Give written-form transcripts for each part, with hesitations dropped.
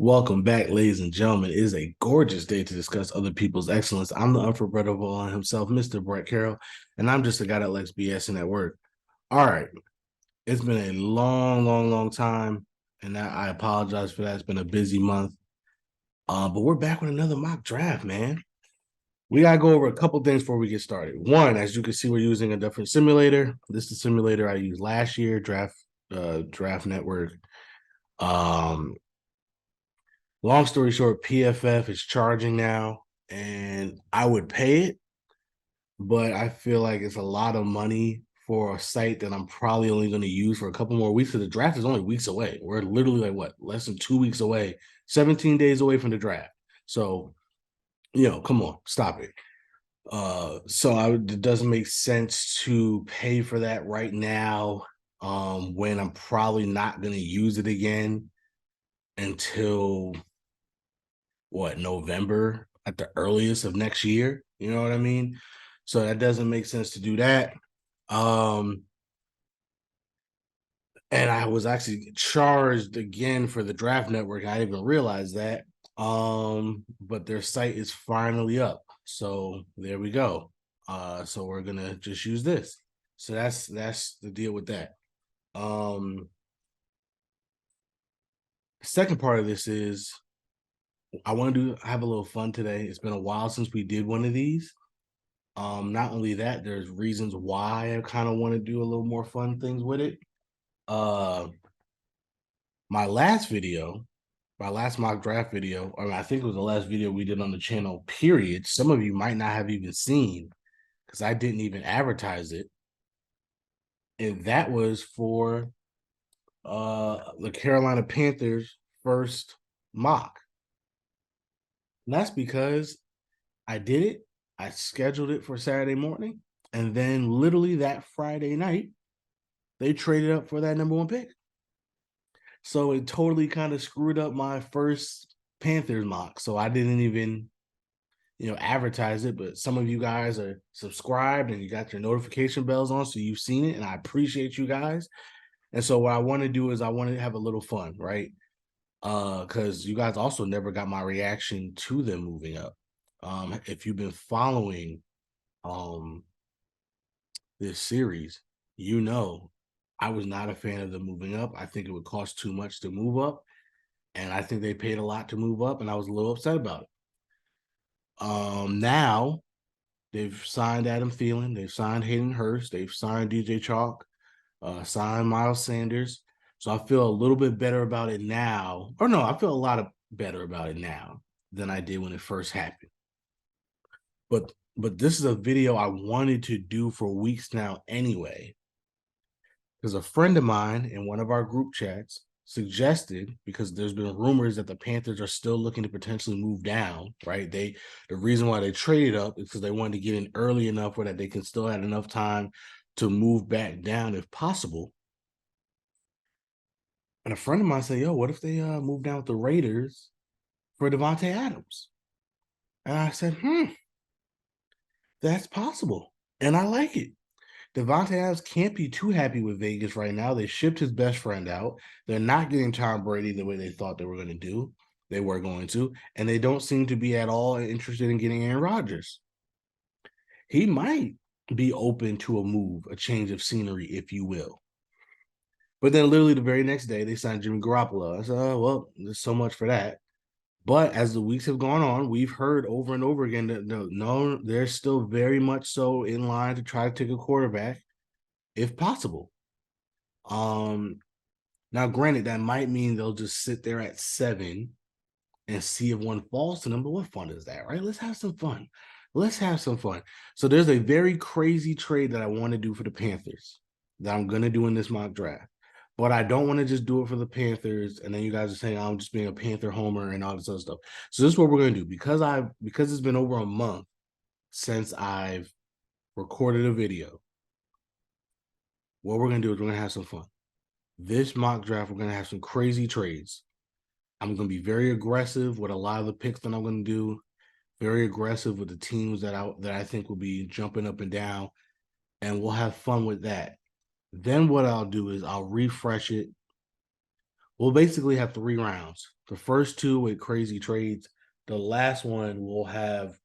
Welcome back, ladies and gentlemen. It is a gorgeous day to discuss other people's excellence. I'm the unforgettable on himself, Mr. Brett Carroll, and I'm just a guy that likes BSing at work. All right. It's been a long, long, long time, and I apologize for that. It's been a busy month. But we're back with another mock draft, man. We gotta go over a couple things before we get started. One, as you can see, we're using a different simulator. This is the simulator I used last year, Draft Network. Um, Long story short, PFF is charging now, and I would pay it, but I feel like it's a lot of money for a site that I'm probably only going to use for a couple more weeks. Because the draft is only weeks away. We're literally like what, less than 2 weeks away, 17 days away from the draft. So, come on, stop it. It doesn't make sense to pay for that right now, when I'm probably not going to use it again until November at the earliest of next year. You know what I mean? So that doesn't make sense to do that. Um, and I was actually charged again for the draft network. I didn't even realize that. But their site is finally up. So there we go. So we're gonna just use this. So that's the deal with that. Second part of this is I want to have a little fun today. It's been a while since we did one of these. Not only that, there's reasons why I kind of want to do a little more fun things with it. Uh, my last video, my last mock draft video, or I think it was the last video we did on the channel, period. Some of you might not have even seen because I didn't even advertise it. And that was for the Carolina Panthers first mock. And that's because I did it. I scheduled it for Saturday morning. And then literally that Friday night, they traded up for that number one pick. So it totally kind of screwed up my first Panthers mock. So I didn't even, advertise it. But some of you guys are subscribed and you got your notification bells on. So you've seen it. And I appreciate you guys. And so what I want to do is I want to have a little fun, right? Because you guys also never got my reaction to them moving up. If you've been following this series, I was not a fan of them moving up. I think it would cost too much to move up, and I think they paid a lot to move up, and I was a little upset about it. Now they've signed Adam Thielen, they've signed Hayden Hurst, they've signed DJ Chalk, signed Miles Sanders. So I feel a little bit better about it now. Or no, I feel a lot better about it now than I did when it first happened. But this is a video I wanted to do for weeks now anyway, because a friend of mine in one of our group chats suggested, because there's been rumors that the Panthers are still looking to potentially move down, right? The reason why they traded up is because they wanted to get in early enough where that they can still have enough time to move back down if possible. And a friend of mine said, yo, what if they move down with the Raiders for Devontae Adams? And I said, that's possible. And I like it. Devontae Adams can't be too happy with Vegas right now. They shipped his best friend out. They're not getting Tom Brady the way they thought they were going to do. They were going to, and they don't seem to be at all interested in getting Aaron Rodgers. He might be open to a move, a change of scenery, if you will. But then literally the very next day, they signed Jimmy Garoppolo. I said, oh, well, there's so much for that. But as the weeks have gone on, we've heard over and over again that no, they're still very much so in line to try to take a quarterback if possible. Now granted, that might mean they'll just sit there at 7 and see if one falls to them. But what fun is that, right? Let's have some fun. Let's have some fun. So there's a very crazy trade that I want to do for the Panthers that I'm gonna do in this mock draft. But I don't want to just do it for the Panthers, and then you guys are saying I'm just being a Panther homer and all this other stuff. So this is what we're gonna do because it's been over a month since I've recorded a video. What we're gonna do is we're gonna have some fun. This mock draft, we're gonna have some crazy trades. I'm gonna be very aggressive with a lot of the picks that I'm gonna do. Very aggressive with the teams that I think will be jumping up and down, and we'll have fun with that. Then what I'll do is I'll refresh it we'll basically have 3 rounds. The first 2 with crazy trades. The last one will have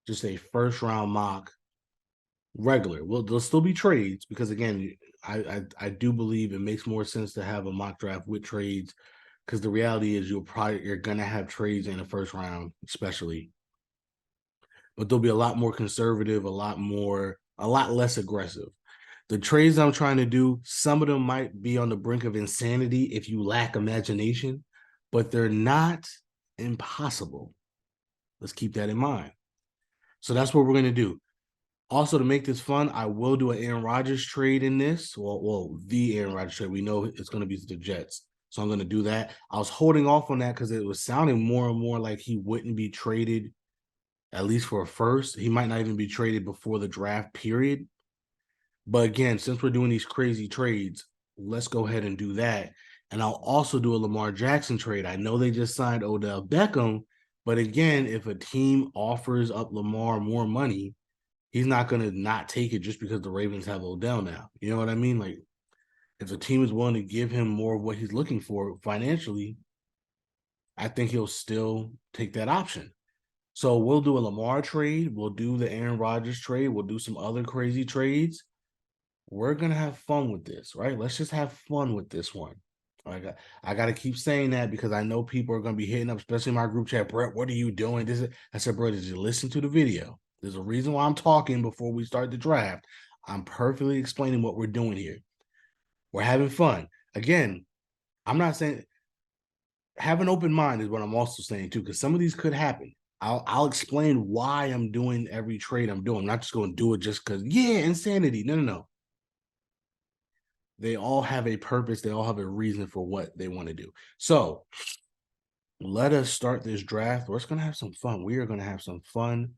just a first round mock regular. Well, there'll still be trades because again, I do believe it makes more sense to have a mock draft with trades because the reality is you're gonna have trades in the first round, especially. But they'll be a lot more conservative, a lot less aggressive. The trades I'm trying to do, some of them might be on the brink of insanity if you lack imagination, but they're not impossible. Let's keep that in mind. So that's what we're going to do. Also, to make this fun, I will do an Aaron Rodgers trade in this. The Aaron Rodgers trade. We know it's going to be the Jets. So I'm going to do that. I was holding off on that because it was sounding more and more like he wouldn't be traded, at least for a first. He might not even be traded before the draft period. But again, since we're doing these crazy trades, let's go ahead and do that. And I'll also do a Lamar Jackson trade. I know they just signed Odell Beckham, but again, if a team offers up Lamar more money, he's not going to not take it just because the Ravens have Odell now. You know what I mean? Like, if the team is willing to give him more of what he's looking for financially, I think he'll still take that option. So we'll do a Lamar trade. We'll do the Aaron Rodgers trade. We'll do some other crazy trades. We're gonna have fun with this, right? Let's just have fun with this one. I got to keep saying that because I know people are gonna be hitting up, especially my group chat. Brett, what are you doing? I said, bro, did you listen to the video? There's a reason why I'm talking before we start the draft. I'm perfectly explaining what we're doing here. We're having fun. Again, I'm not saying have an open mind is what I'm also saying too, because some of these could happen. I'll explain why I'm doing every trade I'm doing. I'm not just going to do it just because, yeah, insanity. No. They all have a purpose. They all have a reason for what they want to do. So let us start this draft. We're just going to have some fun. We are going to have some fun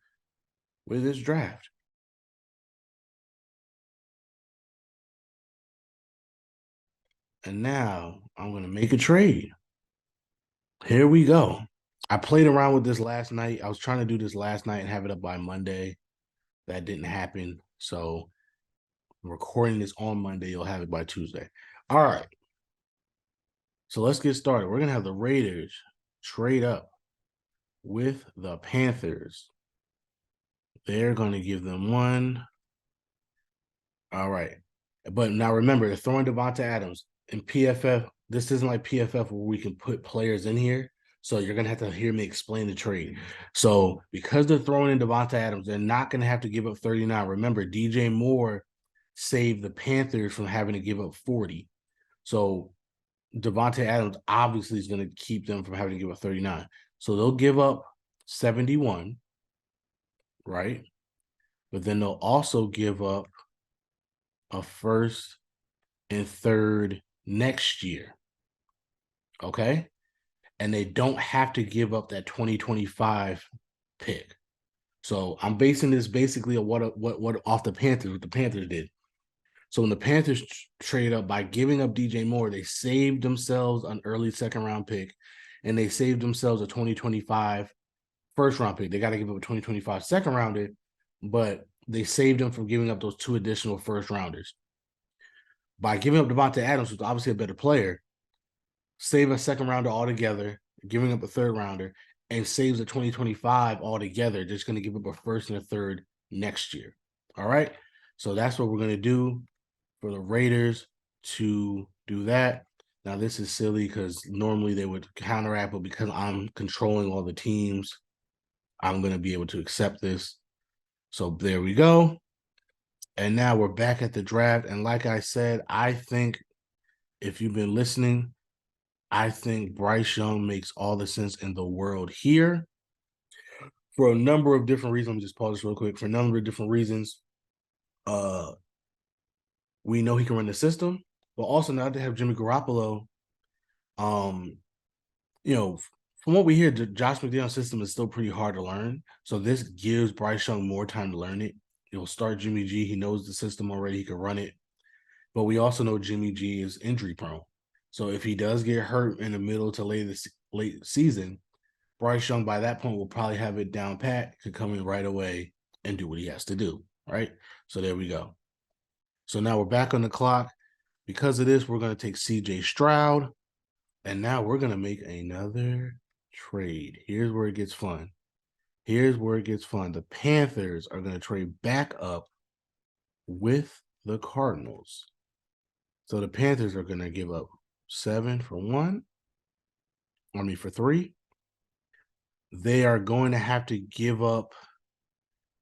with this draft. And now I'm going to make a trade. Here we go. I played around with this last night. I was trying to do this last night and have it up by Monday. That didn't happen. So I'm recording this on Monday. You'll have it by Tuesday. All right. So let's get started. We're going to have the Raiders trade up with the Panthers. They're going to give them one. All right. But now remember, they're throwing Devonta Adams. In PFF, this isn't like PFF where we can put players in here. So you're going to have to hear me explain the trade. So because they're throwing in Devonta Adams, they're not going to have to give up 39. Remember, DJ Moore saved the Panthers from having to give up 40. So Devonta Adams obviously is going to keep them from having to give up 39. So they'll give up 71, right? But then they'll also give up a first and third next year. Okay? And they don't have to give up that 2025 pick. So I'm basing this basically on what off the Panthers, what the Panthers did. So when the Panthers trade up by giving up DJ Moore, they saved themselves an early second round pick and they saved themselves a 2025 first round pick. They got to give up a 2025 second rounder, but they saved them from giving up those 2 additional first rounders. By giving up Devonta Adams, who's obviously a better player, save a second rounder altogether, giving up a third rounder, and saves a 2025 altogether. Just going to give up a first and a third next year. All right. So that's what we're going to do for the Raiders to do that. Now, this is silly because normally they would counteract, but because I'm controlling all the teams, I'm going to be able to accept this. So there we go. And now we're back at the draft. And like I said, I think if you've been listening, I think Bryce Young makes all the sense in the world here for a number of different reasons. Let me just pause this real quick. For a number of different reasons, we know he can run the system, but also now to have Jimmy Garoppolo, you know, from what we hear, the Josh McDaniels system is still pretty hard to learn. So this gives Bryce Young more time to learn it. He'll start Jimmy G. He knows the system already. He can run it. But we also know Jimmy G is injury prone. So if he does get hurt in the middle to late season, Bryce Young by that point will probably have it down pat, could come in right away and do what he has to do, right? So there we go. So now we're back on the clock. Because of this, we're going to take CJ Stroud. And now we're going to make another trade. Here's where it gets fun. Here's where it gets fun. The Panthers are going to trade back up with the Cardinals. So the Panthers are going to give up 7 for 1. For 3. They are going to have to give up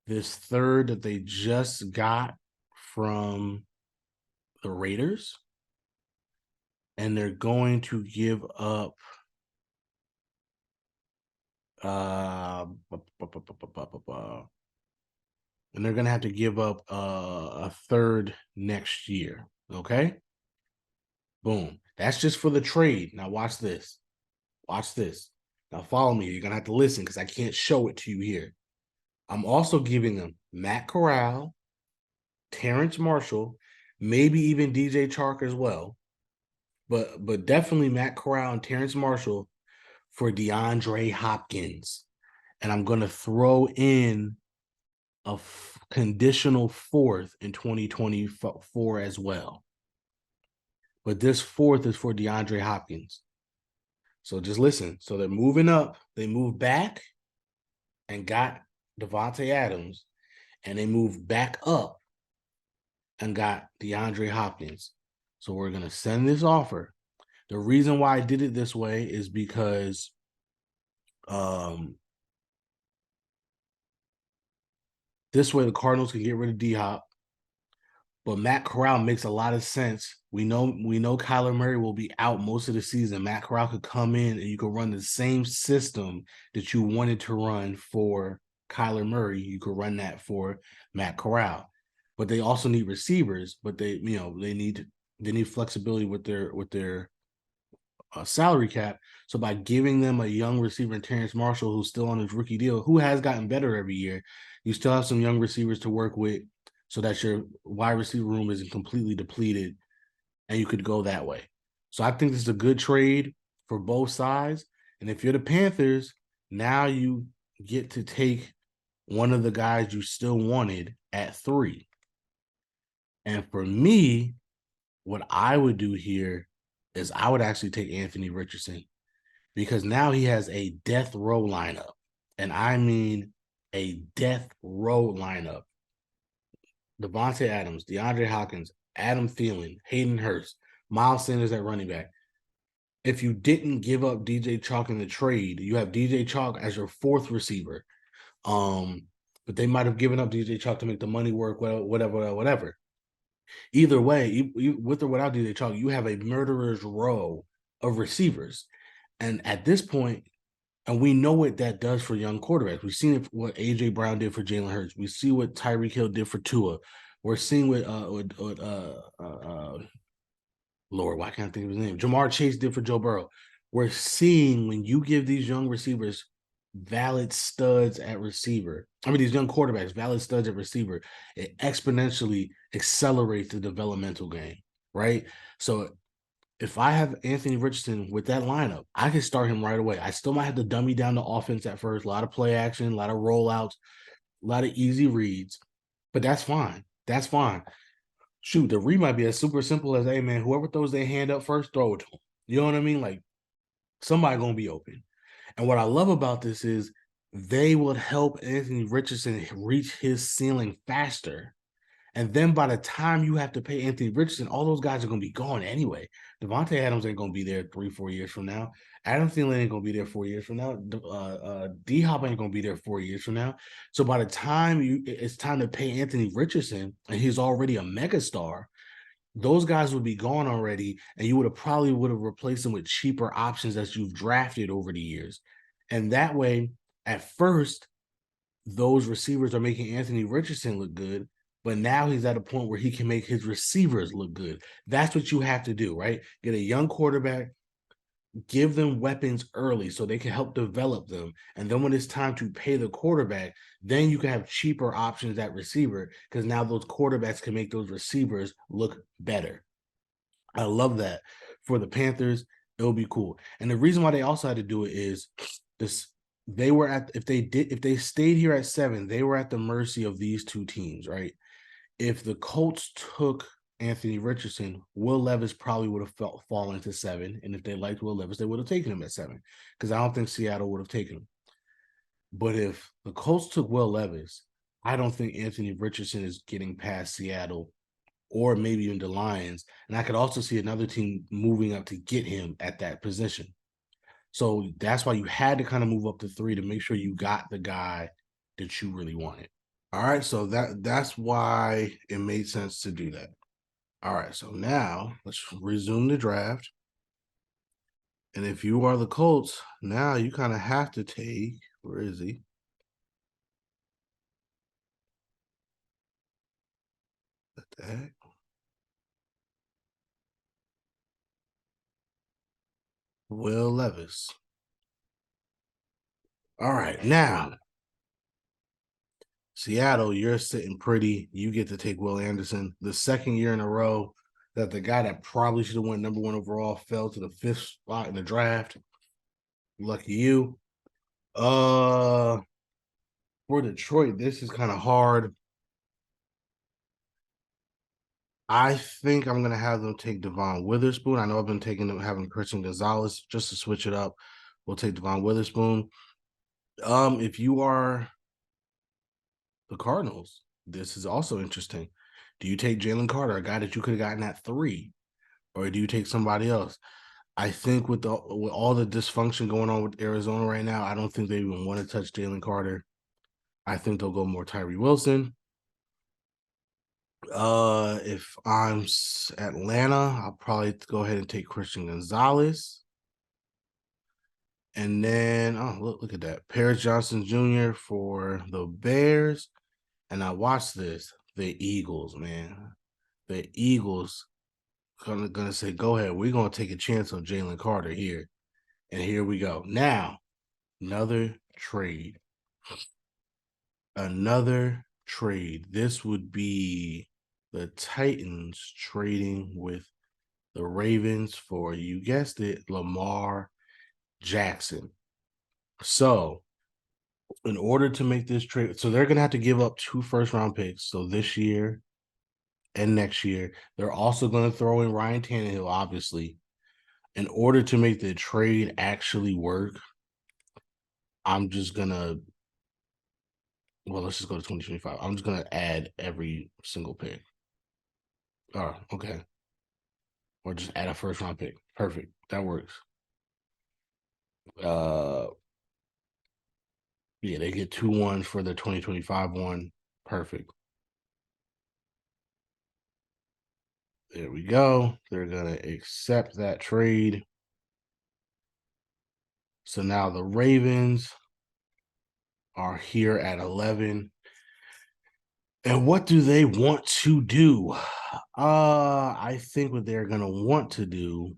this third that they just got from the Raiders. And they're going to give up and they're going to have to give up a third next year. Okay? Boom. That's just for the trade. Now watch this. Watch this. Now follow me. You're going to have to listen because I can't show it to you here. I'm also giving them Matt Corral, Terrence Marshall, maybe even DJ Chark as well. But definitely Matt Corral and Terrence Marshall for DeAndre Hopkins. And I'm going to throw in a conditional fourth in 2024 as well. But this fourth is for DeAndre Hopkins. So just listen. So they're moving up. They moved back and got Devontae Adams. And they moved back up and got DeAndre Hopkins. So we're going to send this offer. The reason why I did it this way is because this way the Cardinals can get rid of D.O.P.E. But Matt Corral makes a lot of sense. We know Kyler Murray will be out most of the season. Matt Corral could come in and you could run the same system that you wanted to run for Kyler Murray. You could run that for Matt Corral. But they also need receivers, but they need flexibility with their salary cap. So by giving them a young receiver in Terrence Marshall, who's still on his rookie deal, who has gotten better every year, you still have some young receivers to work with so that your wide receiver room isn't completely depleted and you could go that way. So I think this is a good trade for both sides. And if you're the Panthers, now you get to take one of the guys you still wanted at 3. And for me, what I would do here is I would actually take Anthony Richardson because now he has a death row lineup. And I mean a death row lineup. Devontae Adams, DeAndre Hopkins, Adam Thielen, Hayden Hurst, Miles Sanders at running back. If you didn't give up DJ Chalk in the trade, you have DJ Chalk as your 4th receiver. But they might have given up DJ Chalk to make the money work, whatever. Either way, with or without DJ Chalk, you have a murderer's row of receivers. And at this point, and we know what that does for young quarterbacks. We've seen what A.J. Brown did for Jalen Hurts. We see what Tyreek Hill did for Tua. We're seeing what Lord, why can't I think of his name? Jamar Chase did for Joe Burrow. We're seeing when you give these young receivers valid studs at receiver. These young quarterbacks, valid studs at receiver, it exponentially accelerates the developmental game, right? So if I have Anthony Richardson with that lineup, I can start him right away. I still might have to dummy down the offense at first, a lot of play action, a lot of rollouts, a lot of easy reads, but that's fine. That's fine. Shoot, the read might be as super simple as, hey, man, whoever throws their hand up first, throw it to them. You know what I mean? Like, somebody going to be open. And what I love about this is they would help Anthony Richardson reach his ceiling faster. And then by the time you have to pay Anthony Richardson, all those guys are going to be gone anyway. Devontae Adams ain't going to be there 3-4 years from now. Adam Thielen ain't going to be there 4 years from now. D-Hop ain't going to be there 4 years from now. So by the time it's time to pay Anthony Richardson, and he's already a megastar, those guys would be gone already, and you would have replaced them with cheaper options that you've drafted over the years. And that way, at first, those receivers are making Anthony Richardson look good, but now he's at a point where he can make his receivers look good. That's what you have to do, right? Get a young quarterback, give them weapons early so they can help develop them. And then when it's time to pay the quarterback, then you can have cheaper options at receiver because now those quarterbacks can make those receivers look better. I love that. For the Panthers, it'll be cool. And the reason why they also had to do it is this. They were if they stayed here at 7, they were at the mercy of these two teams, right? If the Colts took Anthony Richardson, Will Levis probably would have fallen to 7. And if they liked Will Levis, they would have taken him at 7 because I don't think Seattle would have taken him. But if the Colts took Will Levis, I don't think Anthony Richardson is getting past Seattle or maybe even the Lions. And I could also see another team moving up to get him at that position. So that's why you had to kind of move up to 3 to make sure you got the guy that you really wanted. All right, so that's why it made sense to do that. All right, so now let's resume the draft. And if you are the Colts, now you kind of have to take, where is he? What the heck? Will Levis. All right, now Seattle, you're sitting pretty. You get to take Will Anderson. The second year in a row that the guy that probably should have went number 1 overall fell to the 5th spot in the draft. Lucky you. For Detroit, this is kind of hard. I think I'm gonna have them take Devon Witherspoon. I know I've been having Christian Gonzalez just to switch it up. We'll take Devon Witherspoon. If you are the Cardinals, this is also interesting. Do you take Jalen Carter, a guy that you could have gotten at 3, or do you take somebody else? I think with all the dysfunction going on with Arizona right now, I don't think they even want to touch Jalen Carter. I think they'll go more Tyree Wilson. If I'm Atlanta, I'll probably go ahead and take Christian Gonzalez. And then, oh, look at that. Paris Johnson Jr. for the Bears. And I watch this. The Eagles, man. The Eagles gonna say, go ahead. We're gonna take a chance on Jalen Carter here. And here we go. Now, another trade. Another trade. This would be the Titans trading with the Ravens for, you guessed it, Lamar Jackson. So, in order to make this trade, so they're going to have to give up 2 first-round picks. So this year and next year, they're also going to throw in Ryan Tannehill, obviously. In order to make the trade actually work, I'm just going to, well, let's just go to 2025. I'm just going to add every single pick. Oh, okay. Or just add a first-round pick. Perfect. That works. Yeah, they get 2 ones for the 2025 one. Perfect. There we go. They're going to accept that trade. So now the Ravens are here at 11. And what do they want to do? I think what they're going to want to do,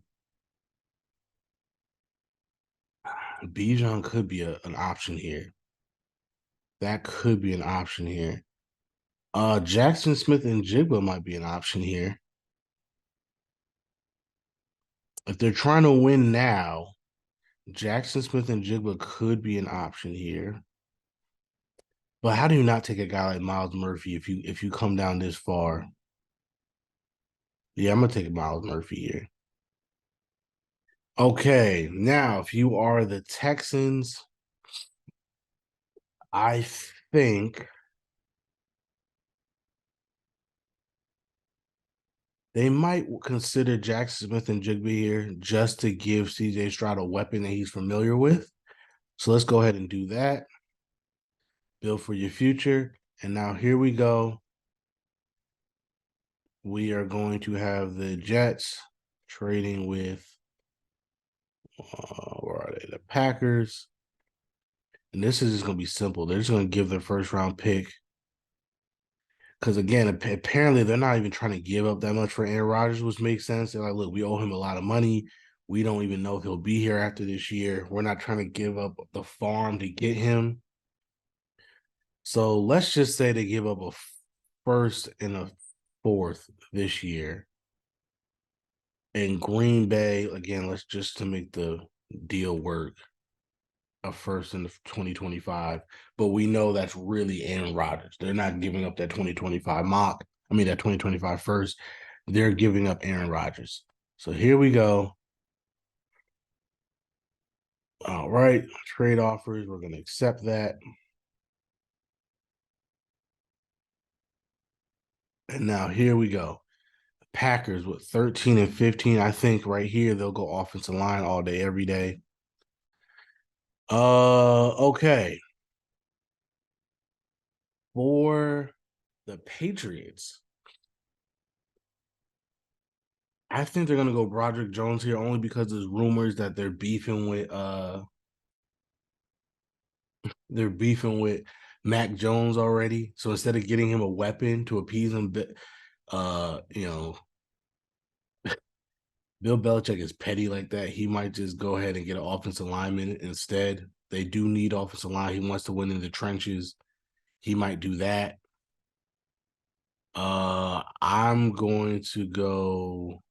Bijan could be an option here. That could be an option here. Jackson Smith and Jigba might be an option here. If they're trying to win now, Jackson Smith and Jigba could be an option here. But how do you not take a guy like Miles Murphy if you come down this far? Yeah, I'm gonna take Miles Murphy here. Okay, now if you are the Texans, I think they might consider Jackson Smith and Jigba here just to give CJ Stroud a weapon that he's familiar with. So let's go ahead and do that. Build for your future. And now here we go. We are going to have the Jets trading with, where are they? The Packers. And this is just going to be simple. They're just going to give their first round pick. Because again, apparently they're not even trying to give up that much for Aaron Rodgers, which makes sense. They're like, look, we owe him a lot of money. We don't even know if he'll be here after this year. We're not trying to give up the farm to get him. So let's just say they give up a first and a fourth this year. And Green Bay, again, let's just to make the deal work, a first in the 2025. But we know that's really Aaron Rodgers. They're not giving up that 2025 that 2025 first. they're giving up Aaron Rodgers. So here we go. All right, trade offers. We're going to accept that. And now here we go. Packers with 13 and 15. I think right here they'll go offensive line all day, every day. Okay. For the Patriots, I think they're gonna go Broderick Jones here only because there's rumors that they're beefing with Mac Jones already. So instead of getting him a weapon to appease him, you know, Bill Belichick is petty like that. He might just go ahead and get an offensive lineman instead. They do need offensive line. He wants to win in the trenches. He might do that. I'm going to go.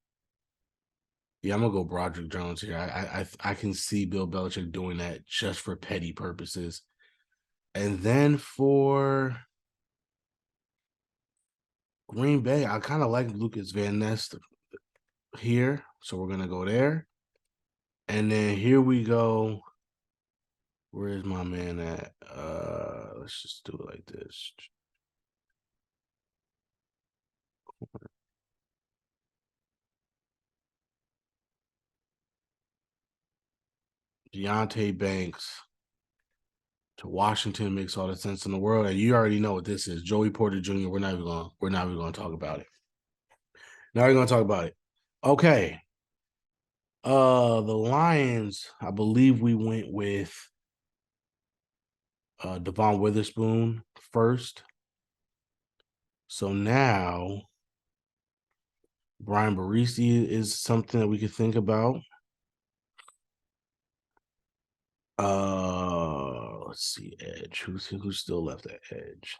Yeah, I'm gonna go Broderick Jones here. I can see Bill Belichick doing that just for petty purposes. And then for Green Bay, I kind of like Lucas Van Ness here, so we're gonna go there. And then here we go. Where's my man at? Let's just do it like this. Deontay Banks to Washington makes all the sense in the world. And you already know what this is. Joey Porter Jr. We're not even gonna talk about it. Now we're gonna talk about it. Okay. The Lions, I believe we went with Devon Witherspoon first. So now Brian Barisi is something that we could think about. Let's see, edge. Who's still left at edge?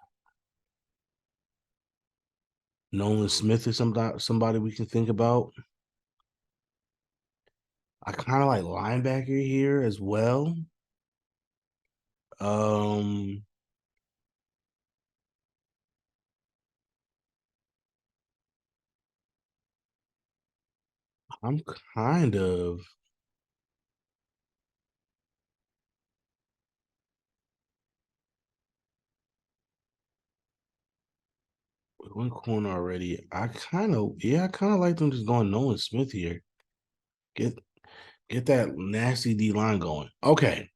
Nolan Smith is somebody we can think about. I kind of like linebacker here as well. Um, I'm kind of one corner already. I kind of like them just going Nolan Smith here. Get get that nasty D line going. Okay.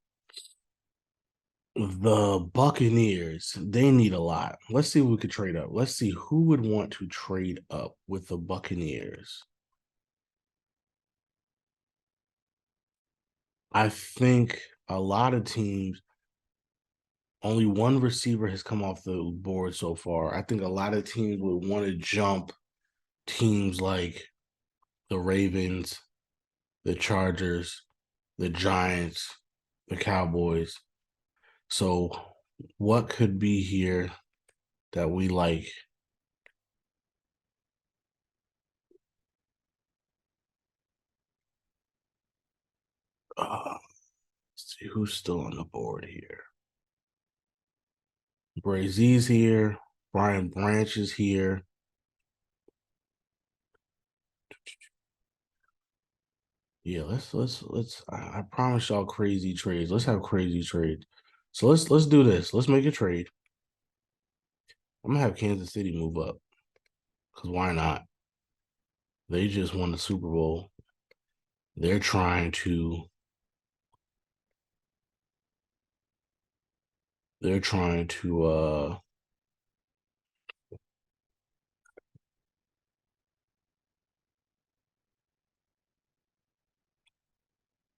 The Buccaneers, they need a lot. Let's see who we could trade up. Let's see who would want to trade up with the Buccaneers. I think a lot of teams, only one receiver has come off the board so far. I think a lot of teams would want to jump teams like the Ravens, the Chargers, the Giants, the Cowboys. So, what could be here that we like? Let's see who's still on the board here. Brazy's here. Brian Branch is here. Yeah, let's. I promise y'all crazy trades. Let's have crazy trades. So let's do this. Let's make a trade. I'm gonna have Kansas City move up because why not? They just won the Super Bowl. They're trying to. They're trying to.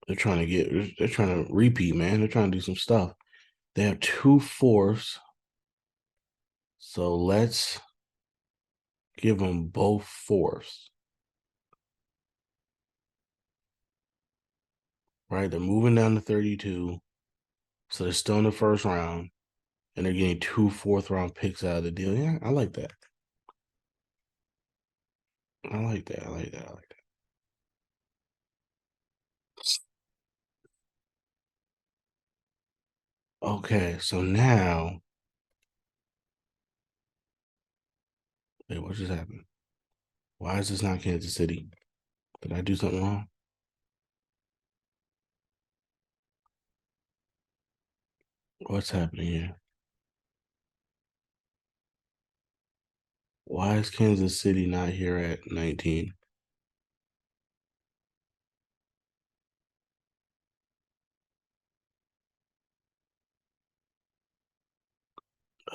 They're trying to get. They're trying to repeat, man. They're trying to do some stuff. They have two fourths. So let's give them both fourths. Right? They're moving down to 32. So they're still in the first round. And they're getting two fourth round picks out of the deal. Yeah, I like that. I like that. I like that. I like that. Okay, so now, wait, what just happened? Why is this not Kansas City? Did I do something wrong? What's happening here? Why is Kansas City not here at 19?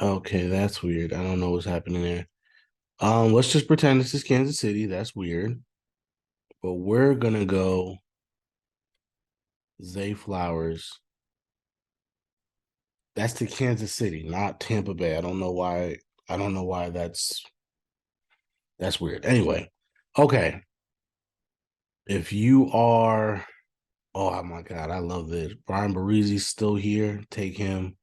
Okay, that's weird. I don't know what's happening there. Let's just pretend this is Kansas City. That's weird. But we're gonna go Zay Flowers. That's to Kansas City, not Tampa Bay. I don't know why. I don't know why that's weird. Anyway, okay. If you are, oh my God, I love this. Brian Barizi's still here. Take him.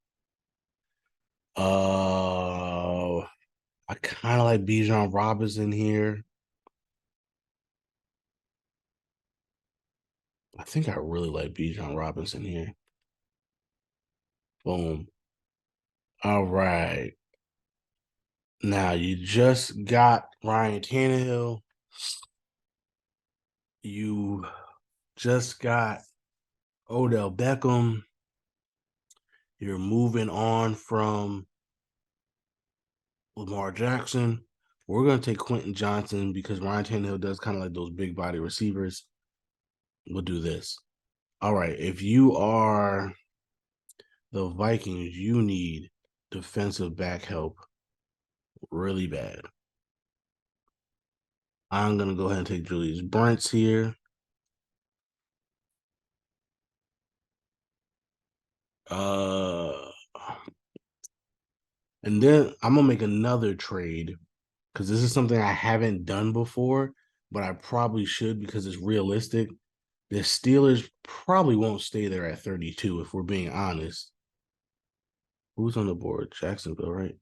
I kind of like Bijan Robinson here. I think I really like Bijan Robinson here. Boom. All right. Now you just got Ryan Tannehill. You just got Odell Beckham. You're moving on from Lamar Jackson. We're going to take Quentin Johnson because Ryan Tannehill does kind of like those big body receivers. We'll do this. All right. If you are the Vikings, you need defensive back help really bad. I'm going to go ahead and take Julius Brents here. Uh, and then I'm going to make another trade because this is something I haven't done before, but I probably should because it's realistic. The Steelers probably won't stay there at 32 if we're being honest. Who's on the board? Jacksonville, right?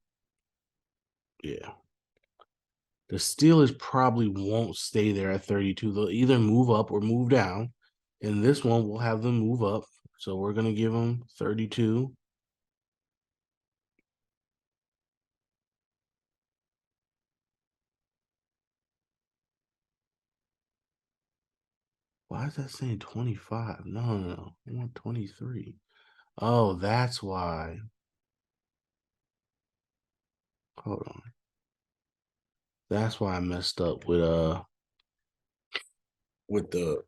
Yeah. The Steelers probably won't stay there at 32. They'll either move up or move down. In this one, we'll have them move up. So we're going to give them 32. Why is that saying 25? No. I want 23. Oh, that's why. Hold on. That's why I messed up with the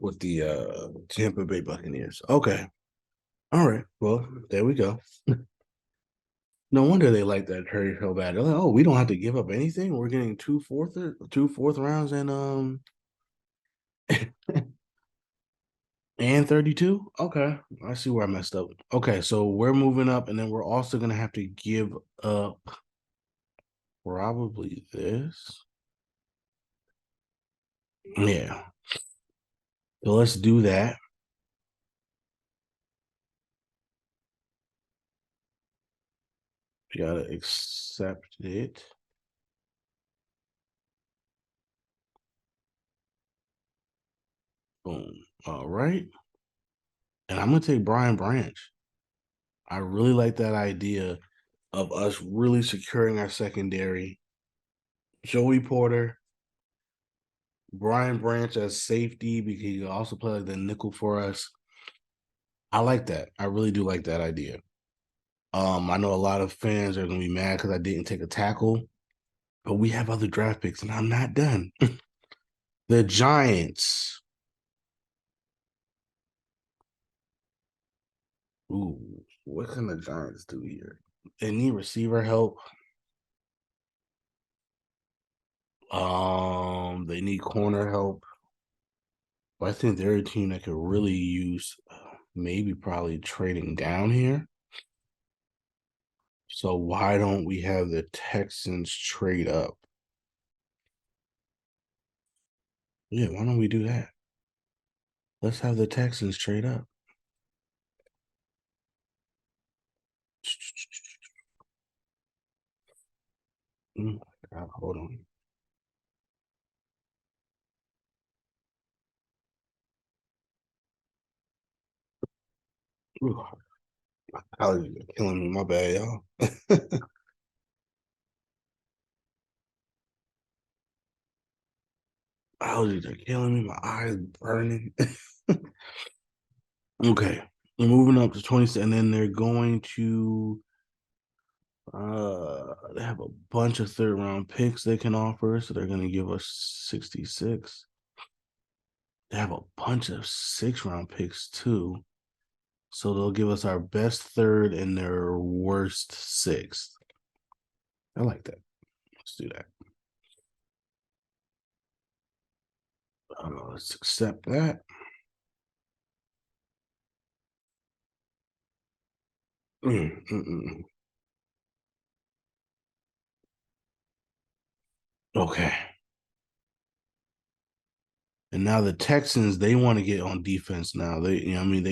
Tampa Bay Buccaneers. Okay. All right. Well, there we go. No wonder they like that trade so bad. They're like, oh, we don't have to give up anything. We're getting two fourth rounds and 32. Okay. I see where I messed up. Okay, so we're moving up, and then we're also gonna have to give up probably this. Yeah. So let's do that. You gotta accept it. Boom. All right. And I'm gonna take Brian Branch. I really like that idea of us really securing our secondary. Joey Porter, Brian Branch as safety because he can also play like the nickel for us. I like that. I really do like that idea. I know a lot of fans are gonna be mad because I didn't take a tackle, but we have other draft picks, and I'm not done. The Giants. Ooh, what can the Giants do here? They need receiver help. They need corner help. But I think they're a team that could really use maybe probably trading down here. So why don't we have the Texans trade up? Yeah, why don't we do that? Let's have the Texans trade up. God, hold on. Ooh, allergies are killing me. My bad, y'all. Allergies are killing me. My eyes burning. Okay. We're moving up to 20, and then they're going to they have a bunch of third round picks they can offer, so they're gonna give us 66. They have a bunch of 6 round picks too. So they'll give us our best third and their worst sixth. I like that. Let's do that. Let's accept that. Mm, mm, mm. Okay. And now the Texans, they want to get on defense now. I mean,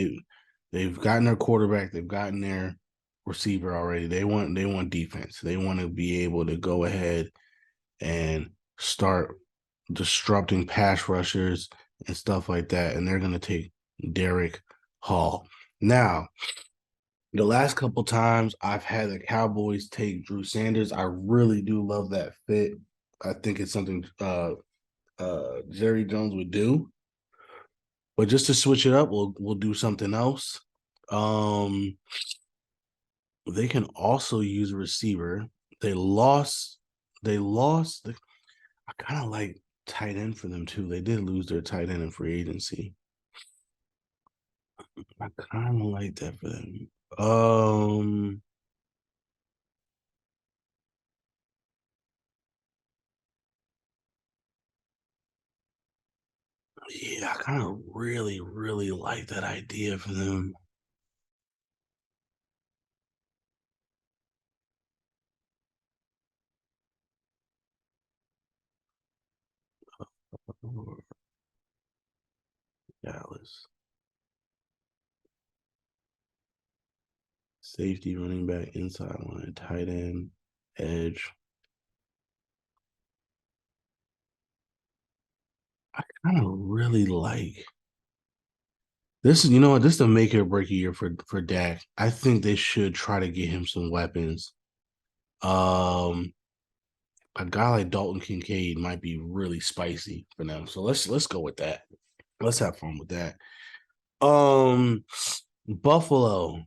they've gotten their quarterback, they've gotten their receiver already. They want defense. They want to be able to go ahead and start disrupting pass rushers and stuff like that. And they're gonna take Derek Hall. Now, the last couple times I've had the Cowboys take Drew Sanders, I really do love that fit. I think it's something Jerry Jones would do. But just to switch it up, we'll do something else. Um, they can also use a receiver. They lost. They lost. I kind of like tight end for them too. They did lose their tight end in free agency. I kind of like that for them. Um, yeah, I kind of really like that idea for them. Dallas safety, running back, inside line, tight end, edge. I kind of really like this. Is this is a make or break year for Dak. I think they should try to get him some weapons. Um, a guy like Dalton Kincaid might be really spicy for them. So let's go with that. Let's have fun with that. Um, Buffalo.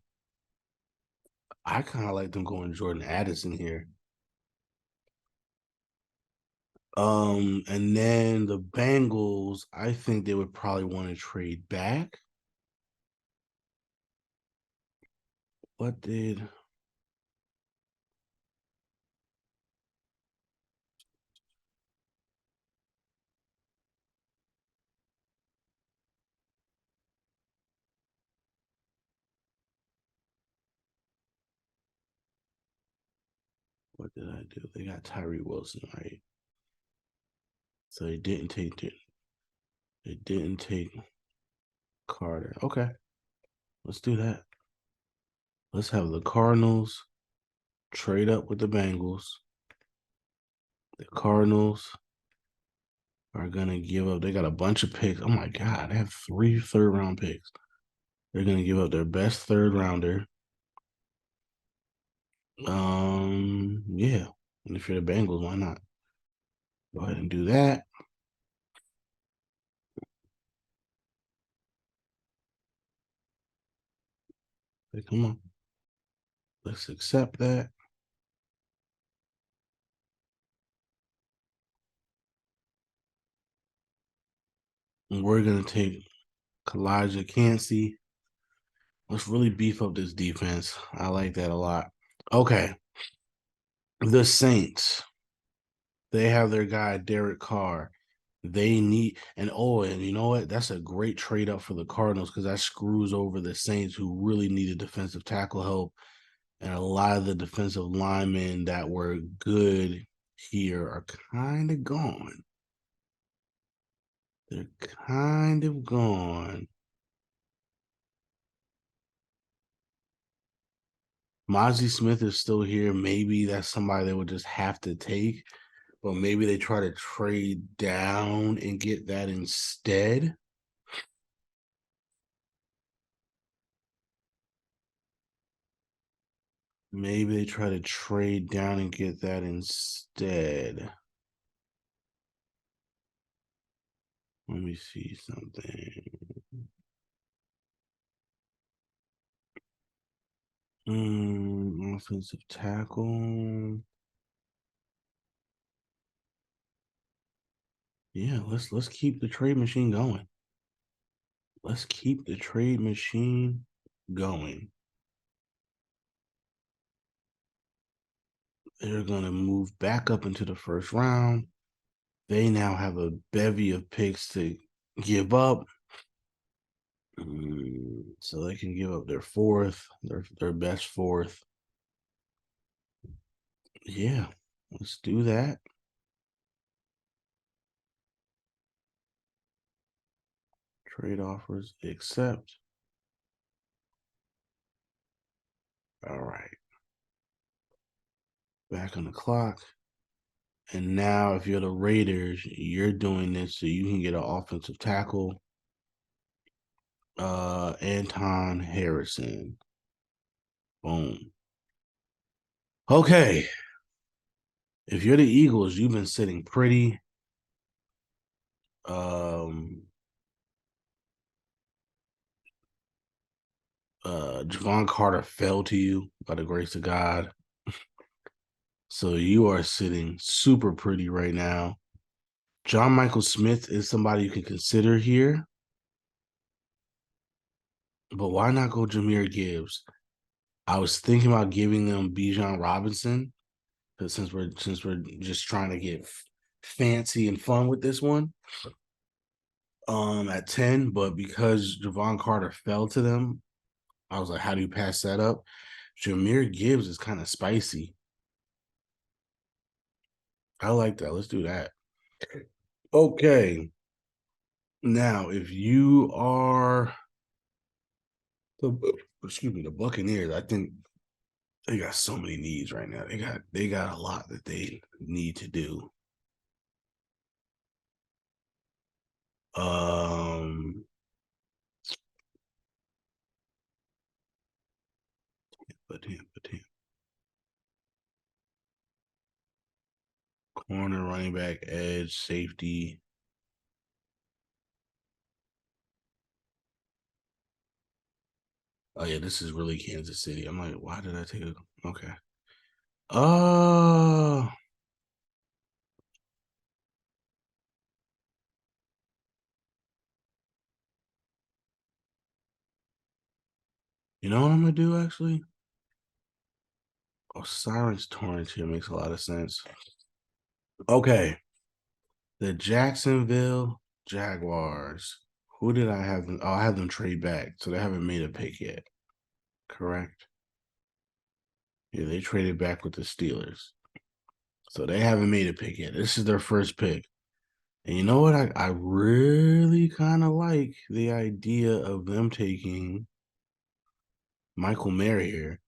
I kind of like them going Jordan Addison here. And then the Bengals, I think they would probably want to trade back. What did what did I do? They got Tyree Wilson, right? So they didn't take Carter. Okay, let's do that. Let's have the Cardinals trade up with the Bengals. The Cardinals are gonna give up. They got a bunch of picks. Oh my god, they have 3 third-round picks. They're gonna give up their best third rounder. Yeah. And if you're the Bengals, why not? Go ahead and do that. Hey, come on. Let's accept that. And we're gonna take Kalijah Cansey. Let's really beef up this defense. I like that a lot. Okay. The Saints. They have their guy Derek Carr. They need and you know what? That's a great trade up for the Cardinals because that screws over the Saints who really needed defensive tackle help. And a lot of the defensive linemen that were good here are kind of gone. They're kind of gone. Mozzie Smith is still here. Maybe that's somebody they would just have to take, but maybe they try to trade down and get that instead. Maybe they try to trade down and get that instead. Let me see something. Offensive tackle. Yeah, let's keep the trade machine going. Let's keep the trade machine going. They're gonna move back up into the first round. They now have a bevy of picks to give up. So they can give up their fourth, their best fourth. Yeah, let's do that. Trade offers, accept. All right. Back on the clock. And now if you're the Raiders, you're doing this so you can get an offensive tackle. Anton Harrison. Boom. Okay. If you're the Eagles, you've been sitting pretty. Javon Carter fell to you by the grace of God. So you are sitting super pretty right now. John Michael Smith is somebody you can consider here. But why not go Jahmyr Gibbs? I was thinking about giving them Bijan Robinson, but since we're just trying to get fancy and fun with this one, at 10, but because Javon Carter fell to them, I was like, how do you pass that up? Jahmyr Gibbs is kind of spicy. I like that. Let's do that. Okay. Now, if you are the Buccaneers, I think they got so many needs right now. They got a lot that they need to do. But corner, running back, edge, safety. Oh yeah, this is really Kansas City. I'm like, why did I take a okay? Oh, you know what I'm gonna do actually? Osiris Torrance here makes a lot of sense. Okay. The Jacksonville Jaguars. Who did I have them? Oh, I have them trade back. So they haven't made a pick yet. Correct. Yeah, they traded back with the Steelers. So they haven't made a pick yet. This is their first pick. And you know what? I really kind of like the idea of them taking Michael Mayer here.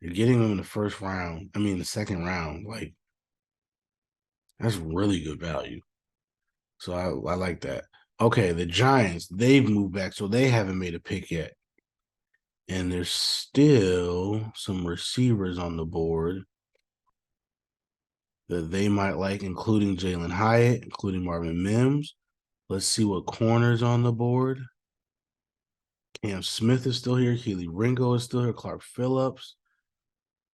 You're getting him in the first round. I mean, the second round. Like, that's really good value. So I like that. Okay, the Giants, they've moved back, so they haven't made a pick yet. And there's still some receivers on the board that they might like, including Jalen Hyatt, including Marvin Mims. Let's see what corners on the board. Cam Smith is still here. Keely Ringo is still here. Clark Phillips.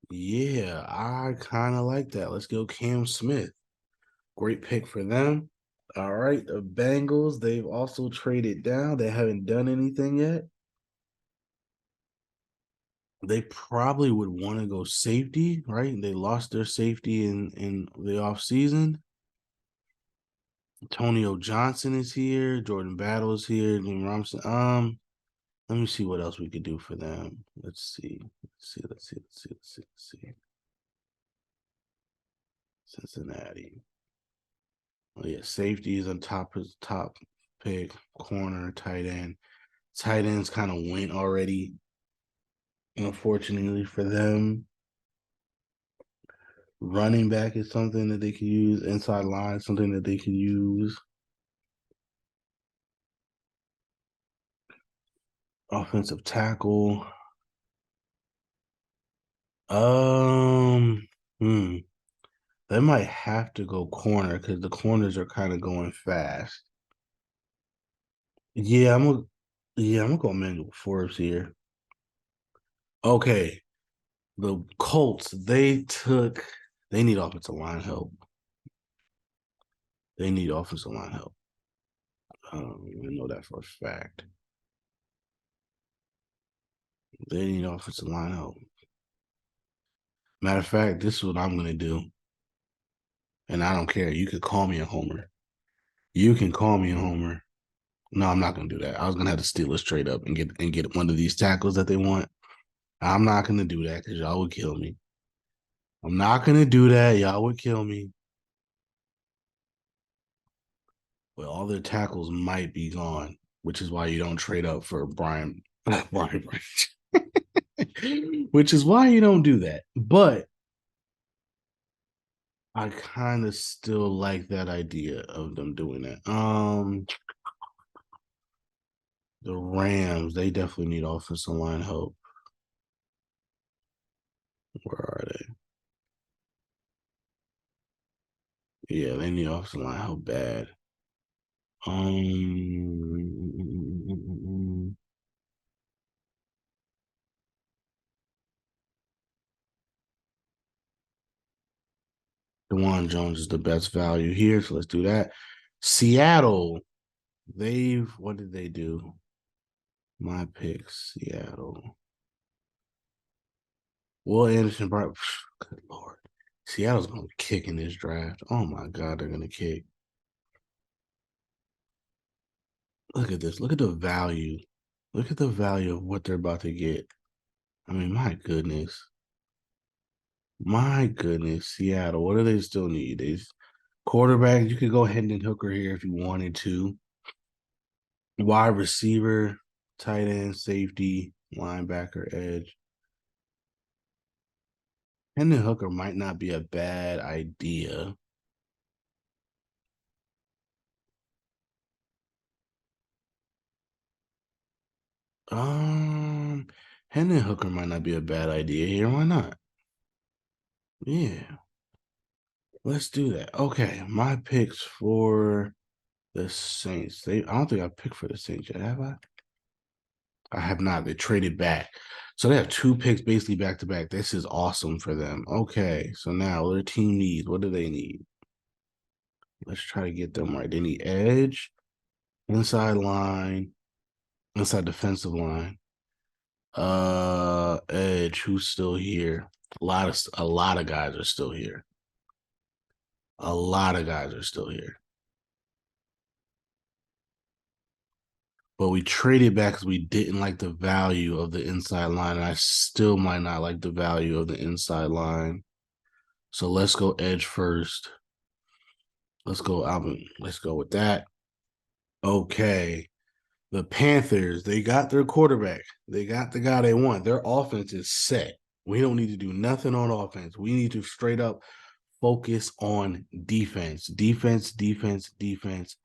Yeah, I kind of like that. Let's go Cam Smith. Great pick for them. All right, the Bengals, they've also traded down. They haven't done anything yet. They probably would want to go safety, right? They lost their safety in the offseason. Antonio Johnson is here. Jordan Battle is here. Jim Robinson. Let me see what else we could do for them. Let's see. Let's see. Cincinnati. Oh yeah, safety is on top pick, corner, tight end. Tight ends kind of went already, unfortunately for them. Running back is something that they could use. Inside line, something that they could use. Offensive tackle. Um, hmm. They might have to go corner because the corners are kind of going fast. Yeah, I'm gonna go Emmanuel Forbes here. Okay, the Colts, they need offensive line help. They need offensive line help. I know that for a fact. They need offensive line help. Matter of fact, this is what I'm gonna do, and I don't care. You could call me a homer. You can call me a homer. No, I'm not gonna do that. I was gonna have to steal us straight up and get one of these tackles that they want. I'm not gonna do that because y'all would kill me. I'm not gonna do that. Y'all would kill me. Well, all their tackles might be gone, which is why you don't trade up for Brian. Brian, which is why you don't do that. But I kind of still like that idea of them doing that. The Rams, they definitely need offensive line help. Where are they? Yeah, they need offensive line help bad. Um, Dewan Jones is the best value here, so let's do that. Seattle, what did they do? My picks, Seattle. Will Anderson, good lord. Seattle's going to kick in this draft. Oh my God, they're going to kick. Look at this. Look at the value. Look at the value of what they're about to get. I mean, my goodness. My goodness. Seattle, what do they still need? Quarterback, you could go Hendon Hooker here if you wanted to. Wide receiver, tight end, safety, linebacker, edge. Hendon Hooker might not be a bad idea. Um, Hendon Hooker might not be a bad idea here. Why not? Yeah, let's do that. Okay, my picks for the Saints. I don't think I picked for the Saints yet, have I? I have not. They traded back. So they have two picks basically back to back. This is awesome for them. Okay, so now what their team needs. What do they need? Let's try to get them right. They need edge, inside line, inside defensive line. Edge, who's still here? A lot of guys are still here. A lot of guys are still here. But we traded back because we didn't like the value of the inside line. And I still might not like the value of the inside line. So let's go edge first. Let's go with that. Okay. The Panthers, they got their quarterback. They got the guy they want. Their offense is set. We don't need to do nothing on offense. We need to straight up focus on defense. Defense, defense, defense.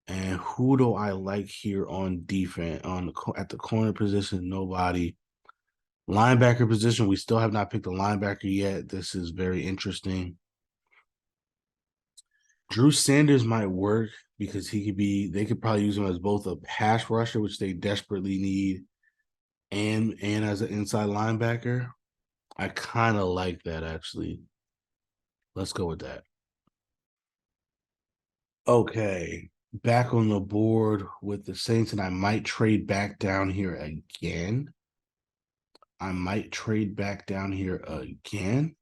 And who do I like here on defense? At the corner position, nobody. Linebacker position, we still have not picked a linebacker yet. This is very interesting. Drew Sanders might work because they could probably use him as both a pass rusher, which they desperately need, and as an inside linebacker. I kind of like that actually. Let's go with that. Okay. Back on the board with the Saints, and I might trade back down here again. I might trade back down here again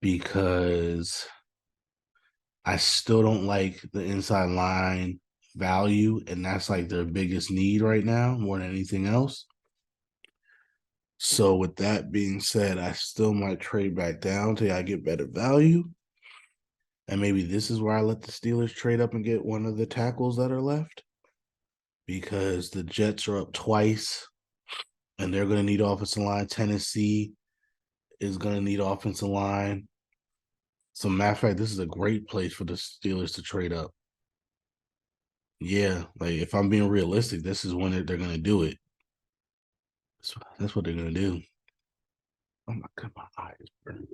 because I still don't like the inside line value, and that's like their biggest need right now more than anything else. So, with that being said, I still might trade back down till I get better value. And maybe this is where I let the Steelers trade up and get one of the tackles that are left because the Jets are up twice and they're going to need offensive line. Tennessee is going to need offensive line. So, matter of fact, this is a great place for the Steelers to trade up. Yeah, like if I'm being realistic, this is when they're going to do it. That's what they're going to do. Oh my God, my eyes burn.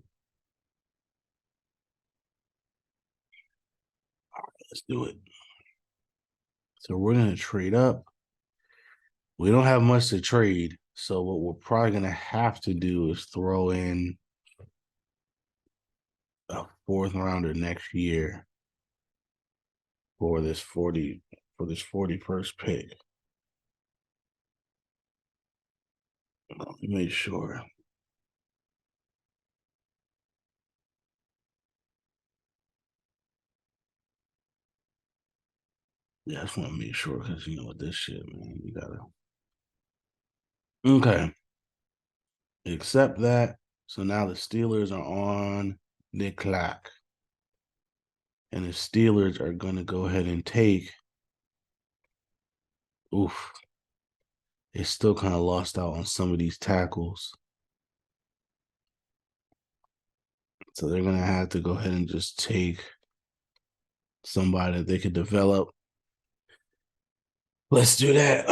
Let's do it. So we're gonna trade up. We don't have much to trade, so what we're probably gonna have to do is throw in a fourth rounder next year for this 41st pick. Let me make sure. Yeah, I just want to make sure because you know what this shit, man. You gotta okay. Accept that. So now the Steelers are on the clock. And the Steelers are gonna go ahead and take. Oof. They still kind of lost out on some of these tackles. So they're gonna have to go ahead and just take somebody that they could develop. Let's do that.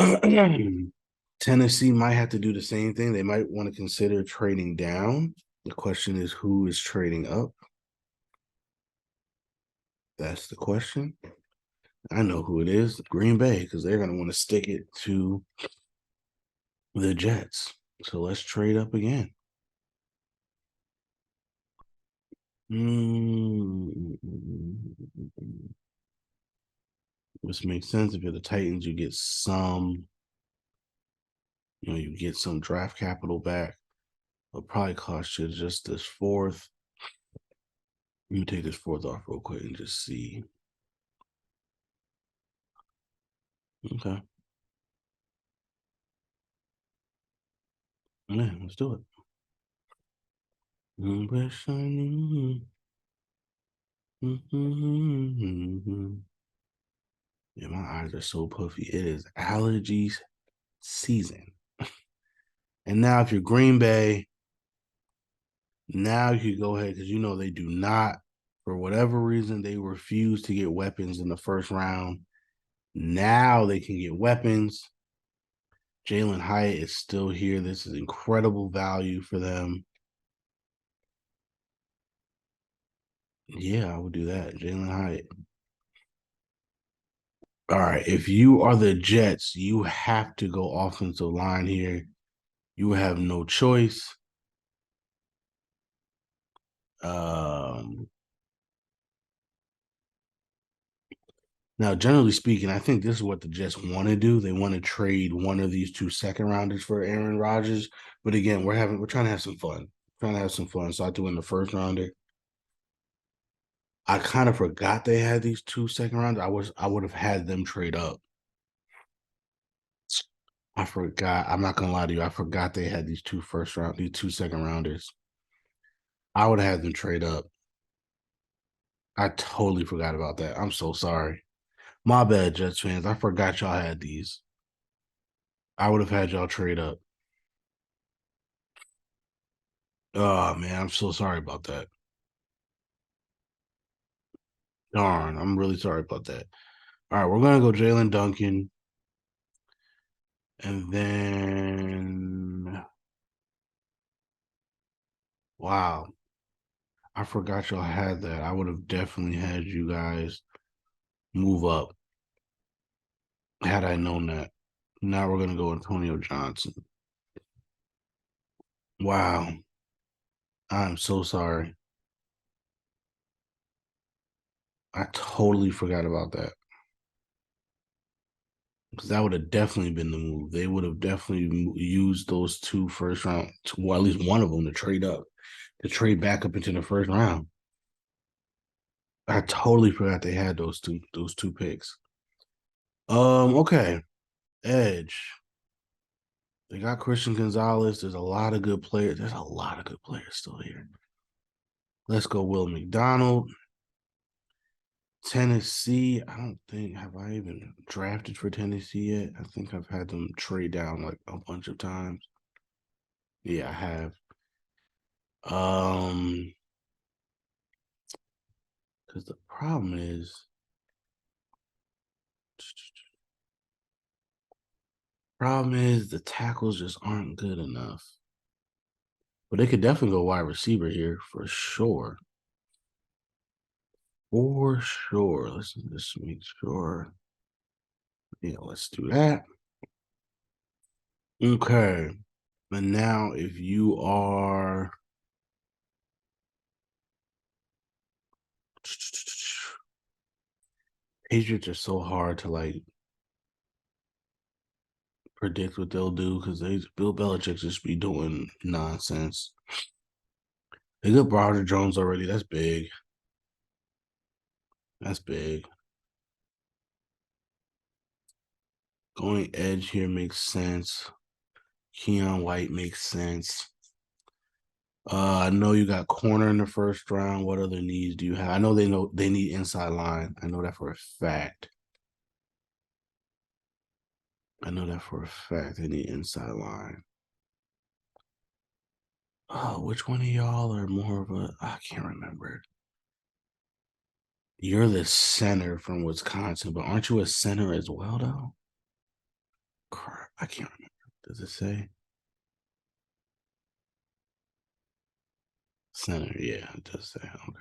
Tennessee might have to do the same thing. They might want to consider trading down. The question is who is trading up? That's the question. I know who it is, Green Bay, because they're going to want to stick it to the Jets. So let's trade up again. This makes sense. If you're the Titans, you get some, you get some draft capital back. It'll probably cost you just this fourth. Let me take this fourth off real quick and just see. Okay. Yeah, let's do it. Yeah, my eyes are so puffy. It is allergies season. And now if you're Green Bay, now you can go ahead because they do not, for whatever reason, they refuse to get weapons in the first round. Now they can get weapons. Jalen Hyatt is still here. This is incredible value for them. Yeah, I would do that. Jalen Hyatt. All right. If you are the Jets, you have to go offensive line here. You have no choice. Now, generally speaking, I think this is what the Jets want to do. They want to trade one of these two second rounders for Aaron Rodgers. But again, we're trying to have some fun. Trying to have some fun. So I threw in the first rounder. I kind of forgot they had these two second rounders. I would have had them trade up. I forgot. I'm not gonna lie to you. I forgot they had these these two second rounders. I would have had them trade up. I totally forgot about that. I'm so sorry. My bad, Jets fans. I forgot y'all had these. I would have had y'all trade up. Oh man, I'm so sorry about that. Darn, I'm really sorry about that. All right, we're gonna go Jalen Duncan, and then wow, I forgot y'all had that. I would have definitely had you guys move up had I known that. Now we're gonna go Antonio Johnson. Wow, I'm so sorry. I totally forgot about that. Because that would have definitely been the move. They would have definitely used those two first round, well, at least one of them to trade up, to trade back up into the first round. I totally forgot they had those two picks. Okay. Edge. They got Christian Gonzalez. There's a lot of good players. There's a lot of good players still here. Let's go Will McDonald. Tennessee. I don't think have I even drafted for Tennessee yet. I think I've had them trade down like a bunch of times. Yeah, I have. Because the problem is the tackles just aren't good enough. But they could definitely go wide receiver here for sure. For sure. Let's just make sure. Yeah, let's do that. Okay. And now if you are Patriots are so hard to like predict what they'll do because they Bill Belichick just be doing nonsense. They got Roger Jones already. That's big. That's big. Going edge here makes sense. Keon White makes sense. I know you got corner in the first round. What other needs do you have? I know they need inside line. I know that for a fact. I know that for a fact they need inside line. Oh, which one of y'all are more of a? I can't remember. You're the center from Wisconsin, but aren't you a center as well, though? Crap, I can't remember. Does it say center? Yeah, it does say. Okay.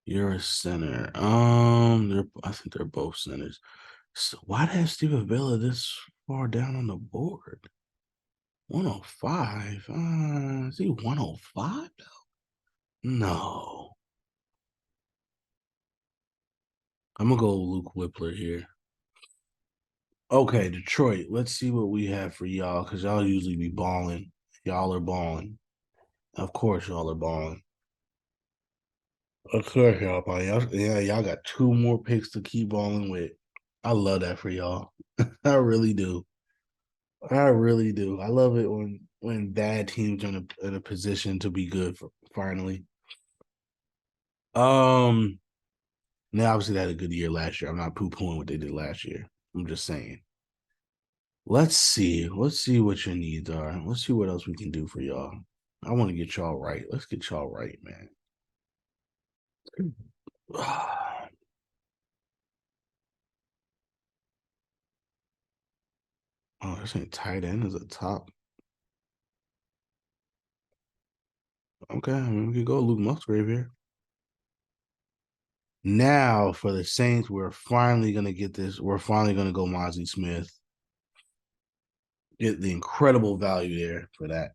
You're a center. I think they're both centers. So why did I have Steven Villa this far down on the board? 105? Is he 105 though? No. I'm gonna go Luke Whippler here. Okay, Detroit. Let's see what we have for y'all, because y'all usually be balling. Y'all are balling. Of course, y'all are balling. Of course, y'all balling. Yeah, y'all got two more picks to keep balling with. I love that for y'all. I really do. I really do. I love it when bad teams are in a position to be good for, finally. Um, Now obviously they had a good year last year. I'm not poo-pooing what they did last year. I'm just saying. Let's see. Let's see what your needs are. Let's see what else we can do for y'all. I want to get y'all right. Let's get y'all right, man. Oh, this ain't tight end is a top. Okay, I mean, we could go Luke Musgrave here. Now for the Saints, we're finally gonna get this. We're finally gonna go Mozzie Smith. Get the incredible value there for that.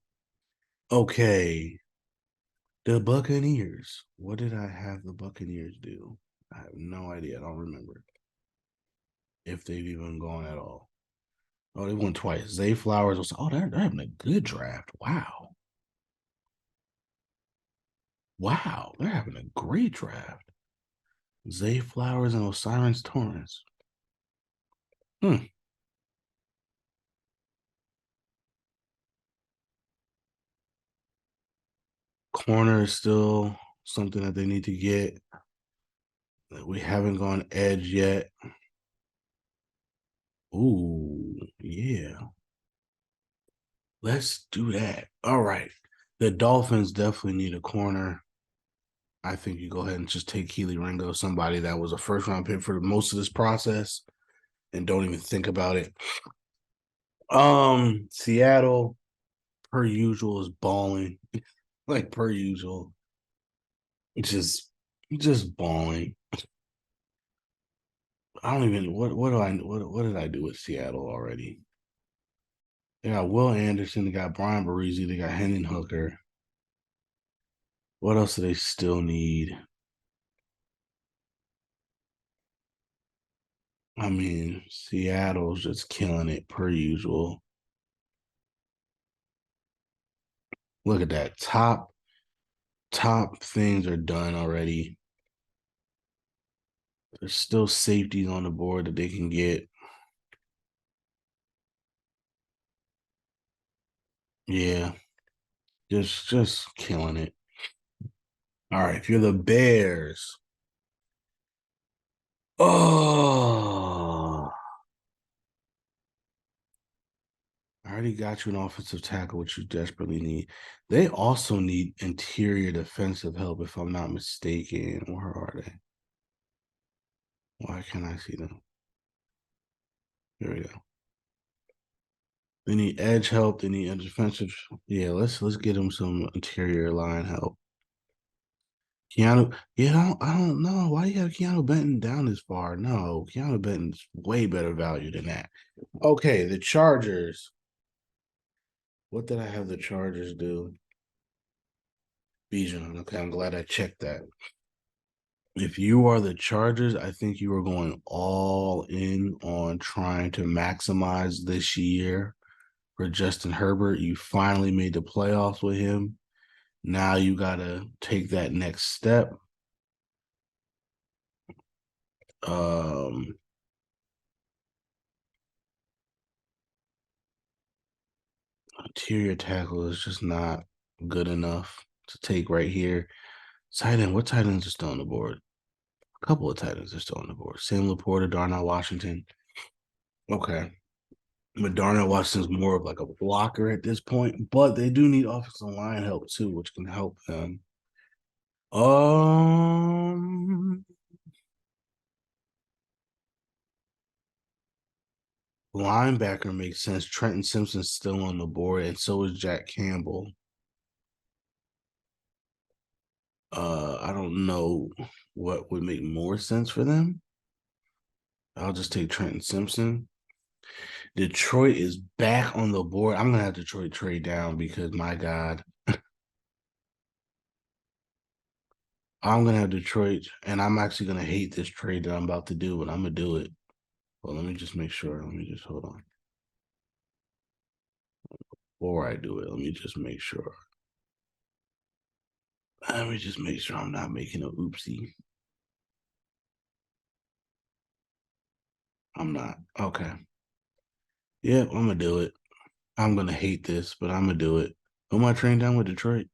Okay, the Buccaneers. What did I have the Buccaneers do? I have no idea. I don't remember if they've even gone at all. Oh, they won twice. Zay Flowers was. Oh, they're having a good draft. Wow, wow, they're having a great draft. Zay Flowers and Osiris Torrance. Hmm. Corner is still something that they need to get. We haven't gone edge yet. Ooh, yeah. Let's do that. All right. The Dolphins definitely need a corner. I think you go ahead and just take Keely Ringo, somebody that was a first round pick for most of this process, and don't even think about it. Seattle, per usual, is balling. Like per usual. Just balling. I don't even what did I do with Seattle already? They got Will Anderson, they got Brian Barisi, they got Hendon Hooker. What else do they still need? I mean, Seattle's just killing it per usual. Look at that. Top things are done already. There's still safeties on the board that they can get. Yeah, just killing it. All right, if you're the Bears. Oh, I already got you an offensive tackle, which you desperately need. They also need interior defensive help, if I'm not mistaken. Where are they? Why can't I see them? Here we go. They need edge help. They need defensive. Yeah, let's get them some interior line help. Keanu, yeah, I don't know. Why do you have Keanu Benton down this far? No, Keanu Benton's way better value than that. Okay, the Chargers. What did I have the Chargers do? Bijan. Okay, I'm glad I checked that. If you are the Chargers, I think you are going all in on trying to maximize this year for Justin Herbert. You finally made the playoffs with him. Now you got to take that next step. Um, Interior tackle is just not good enough to take right here. Tight end, what tight ends are still on the board? A couple of tight ends are still on the board. Sam Laporta, Darnell Washington. Okay. But Darnell Washington's more of like a blocker at this point, but they do need offensive line help too, which can help them. Um, Linebacker makes sense. Trenton Simpson's still on the board, and so is Jack Campbell. I don't know what would make more sense for them. I'll just take Trenton Simpson. Detroit is back on the board. I'm gonna have Detroit trade down because my God, I'm gonna have Detroit, and I'm actually gonna hate this trade that I'm about to do, but I'm gonna do it. Well, let me just make sure. Let me just hold on. Before I do it, let me just make sure. Let me just make sure I'm not making a oopsie. I'm not. Okay. Yeah, I'm gonna do it. I'm gonna hate this, but I'm gonna do it. Who am I trading down with Detroit?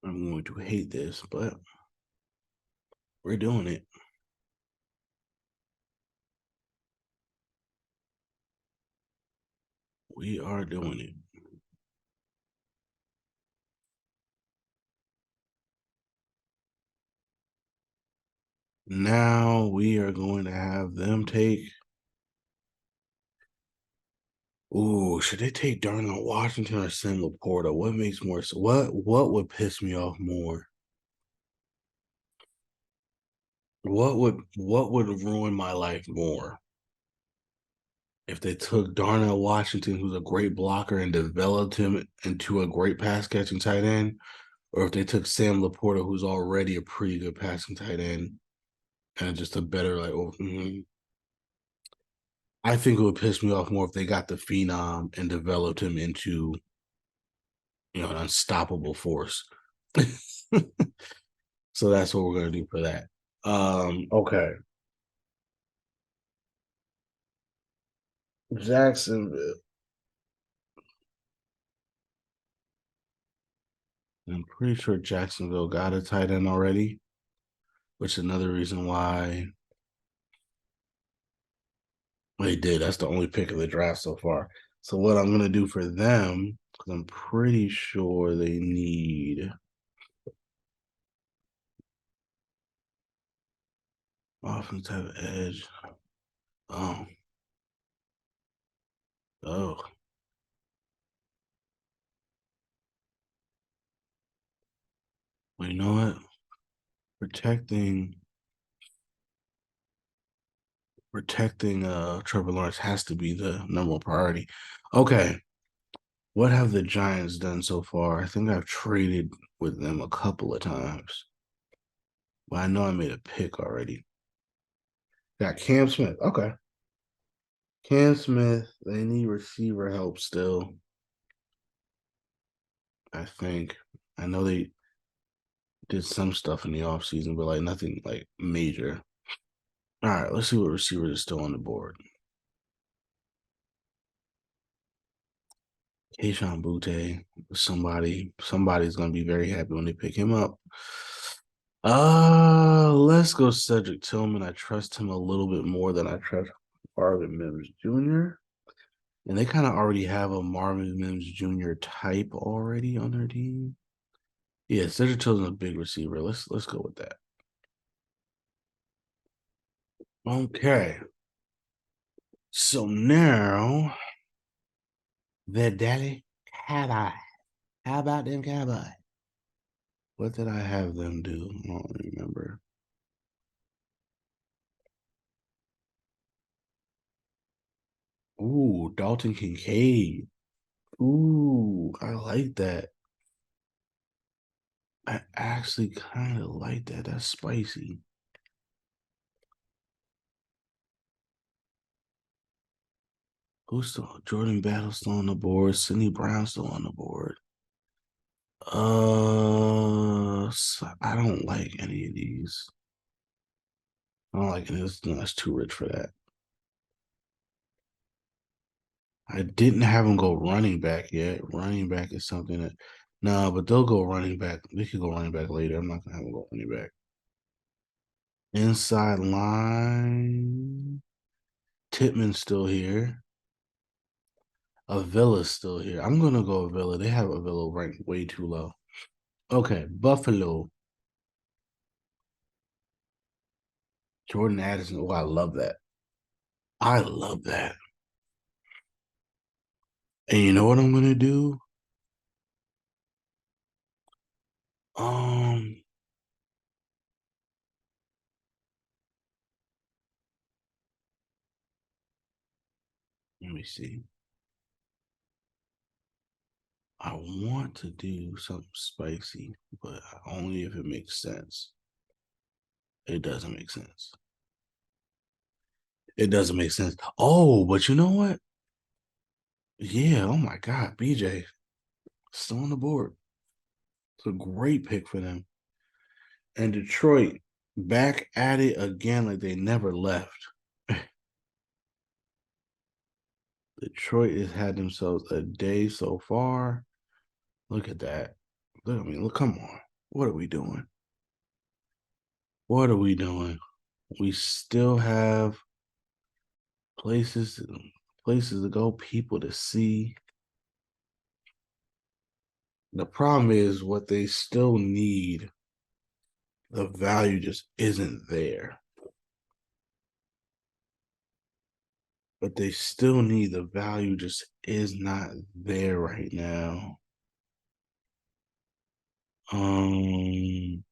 I'm going to hate this, but we're doing it. We are doing it. Now we are going to have them take. Ooh, should they take Darnell Washington or Sam Laporta? What makes more sense? What would piss me off more? What would ruin my life more? If they took Darnell Washington, who's a great blocker, and developed him into a great pass catching tight end, or if they took Sam Laporta, who's already a pretty good passing tight end, and just a better like. I think it would piss me off more if they got the phenom and developed him into an unstoppable force. So that's what we're gonna do for that. Okay, Jacksonville. I'm pretty sure Jacksonville got a tight end already, which is another reason why they did. That's the only pick of the draft so far. So what I'm gonna do for them, because I'm pretty sure they need offensive edge. Oh, oh. Well, you know what? Protecting Trevor Lawrence has to be the number one priority. Okay. What have the Giants done so far? I think I've traded with them a couple of times. But I know I made a pick already. Got Cam Smith. Okay. Cam Smith, they need receiver help still. I think. I know they did some stuff in the offseason, but like nothing like major. All right, let's see what receivers are still on the board. Keyshawn Butte, somebody's gonna be very happy when they pick him up. Let's go Cedric Tillman. I trust him a little bit more than I trust Marvin Mims Jr. And they kind of already have a Marvin Mims Jr. type already on their team. Yeah, Cedric Tillman's a big receiver. Let's go with that. Okay. So now the Daddy Cowboy. How about them Cowboy? What did I have them do? I don't remember. Ooh, Dalton Kincaid. Ooh, I like that. I actually kind of like that. That's spicy. Who's still Jordan Battle still on the board? Sidney Brown still on the board. I don't like any of these. I don't like any of this. No, that's too rich for that. I didn't have them go running back yet. Running back is something that no, but they'll go running back. They could go running back later. I'm not gonna have them go running back. Inside line. Titman's still here. Avila's still here. I'm gonna go Avila. They have Avila ranked way too low. Okay, Buffalo. Jordan Addison. Oh, I love that. I love that. And you know what I'm gonna do? Um, Let me see. I want to do something spicy, but only if it makes sense. It doesn't make sense. It doesn't make sense. Oh, but you know what? Yeah, oh my God, BJ still on the board. It's a great pick for them. And Detroit back at it again like they never left. Detroit has had themselves a day so far. Look at that. Look, I mean, look, come on. What are we doing? What are we doing? We still have places places to go, people to see. The problem is what they still need, the value just isn't there. But they still need the value just is not there right now. Um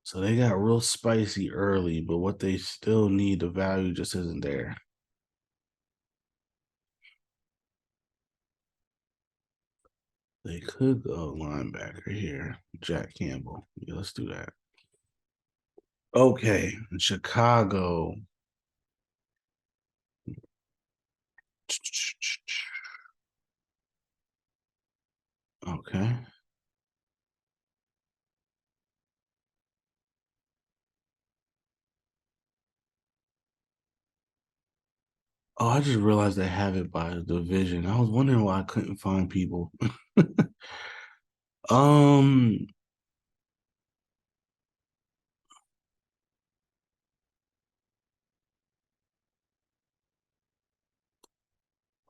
so they got real spicy early, but what they still need, the value just isn't there. They could go linebacker here, Jack Campbell. Yeah, let's do that. Okay, Chicago. Okay. Oh, I just realized they have it by division. I was wondering why I couldn't find people. um,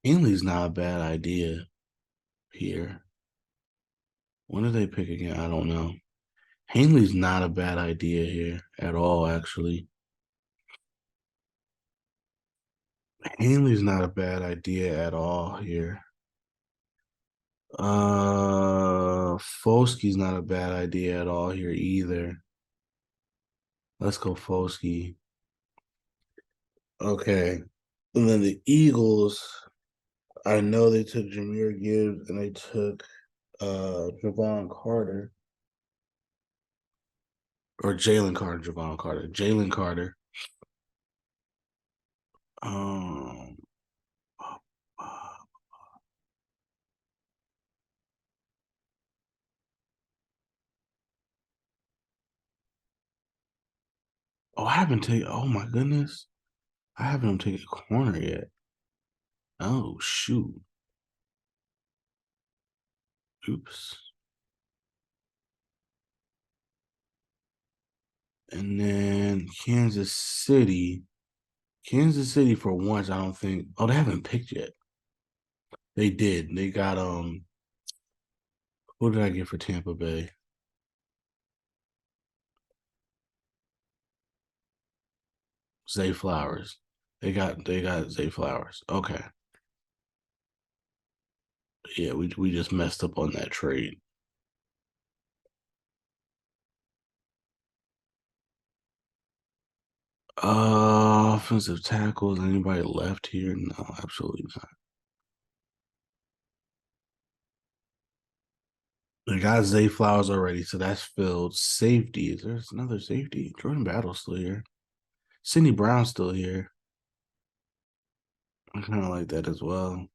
Ainley's not a bad idea here. When did they pick again? I don't know. Hanley's not a bad idea here at all, actually. Hanley's not a bad idea at all here. Foskey's not a bad idea at all here either. Let's go Foskey. Okay. And then the Eagles, I know they took Jameer Gibbs and they took Javon Carter. Or Jalen Carter, Javon Carter. Jalen Carter. Um Oh, I haven't taken oh my goodness. I haven't taken a corner yet. Oh shoot. Oops. And then Kansas City. Kansas City for once, I don't think. Oh, they haven't picked yet. They did. They got What did I get for Tampa Bay? Zay Flowers. They got Zay Flowers. Okay. Yeah, we just messed up on that trade. Offensive tackles. Anybody left here? No, absolutely not. They got Zay Flowers already, so that's filled. Safety. There's another safety. Jordan Battle's still here. Sidney Brown's still here. I kind of like that as well.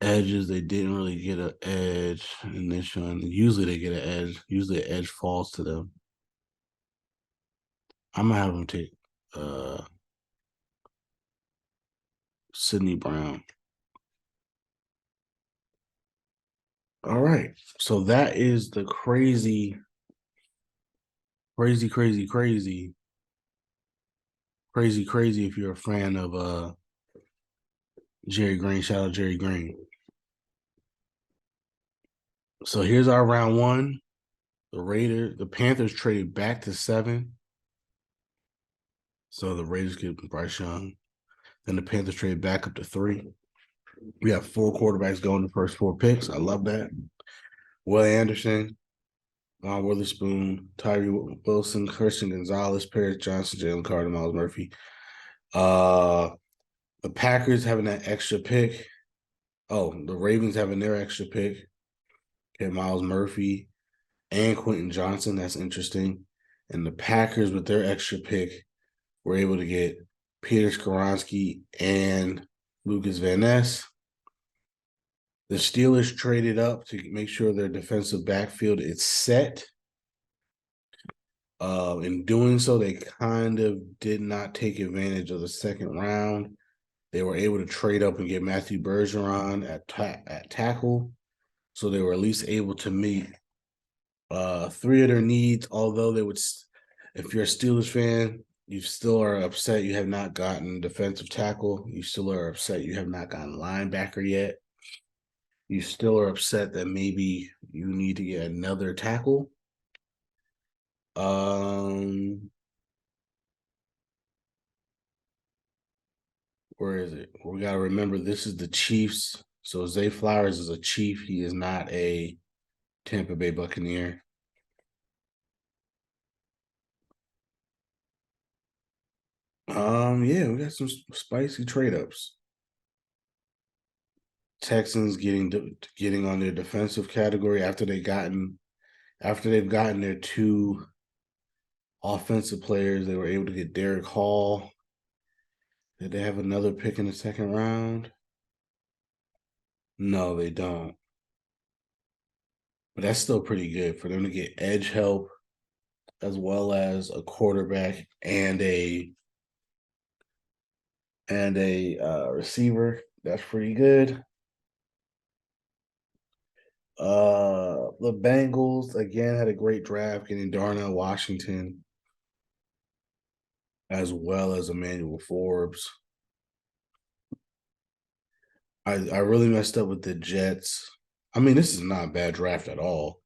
Edges, they didn't really get an edge in this one. Usually they get an edge. Usually an edge falls to them. I'm gonna have them take uh Sidney Brown. All right. So that is the crazy, crazy, crazy, crazy, crazy, crazy if you're a fan of Jerry Green. Shout out Jerry Green. So here's our round one. The Panthers traded back to 7. So the Raiders get Bryce Young. Then the Panthers traded back up to 3. We have 4 quarterbacks going the first 4 picks. I love that. Will Anderson, Von Witherspoon, Tyree Wilson, Christian Gonzalez, Paris Johnson, Jalen Carter, Miles Murphy. The Packers having that extra pick. Oh, the Ravens having their extra pick. Okay, Miles Murphy and Quentin Johnson. That's interesting. And the Packers with their extra pick were able to get Peter Skoronski and Lucas Van Ness. The Steelers traded up to make sure their defensive backfield is set. In doing so, they kind of did not take advantage of the second round. They were able to trade up and get Matthew Bergeron at tackle, so they were at least able to meet 3 of their needs. Although they would, if you're a Steelers fan, you still are upset you have not gotten defensive tackle. You still are upset you have not gotten linebacker yet. You still are upset that maybe you need to get another tackle. Where is it? We got to remember this is the Chiefs. So Zay Flowers is a Chief. He is not a Tampa Bay Buccaneer. Yeah, we got some spicy trade ups. Texans getting on their defensive category after they've gotten their 2 offensive players. They were able to get Derek Hall. Did they have another pick in the second round? No, they don't. But that's still pretty good for them to get edge help as well as a quarterback and a receiver. That's pretty good. The Bengals again had a great draft, getting Darnell Washington as well as Emmanuel Forbes. I really messed up with the Jets. I mean, this is not a bad draft at all,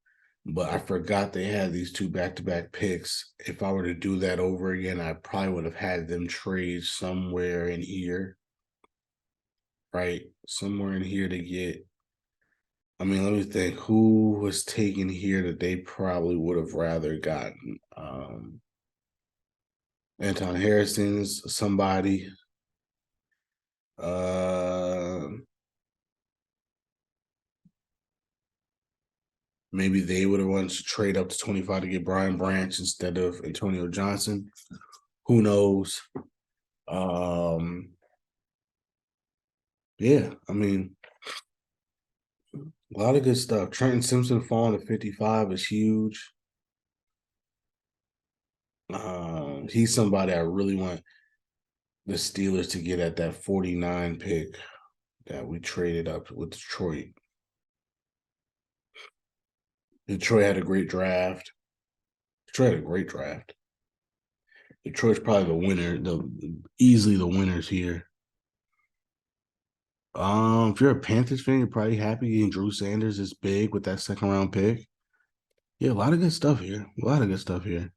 but I forgot they had these 2 back-to-back picks. If I were to do that over again, I probably would have had them trade somewhere in here, right? Somewhere in here to get. I mean, let me think. Who was taken here that they probably would have rather gotten? Anton Harrison's somebody. Maybe they would have wanted to trade up to 25 to get Brian Branch instead of Antonio Johnson. Who knows? Yeah, I mean, a lot of good stuff. Trenton Simpson falling to 55 is huge. He's somebody I really want the Steelers to get at that 49 pick that we traded up with Detroit. Detroit had a great draft. Detroit had a great draft. Detroit's probably the winner, easily the winners here. If you're a Panthers fan, you're probably happy getting Drew Sanders is big with that second round pick. Yeah, a lot of good stuff here. A lot of good stuff here.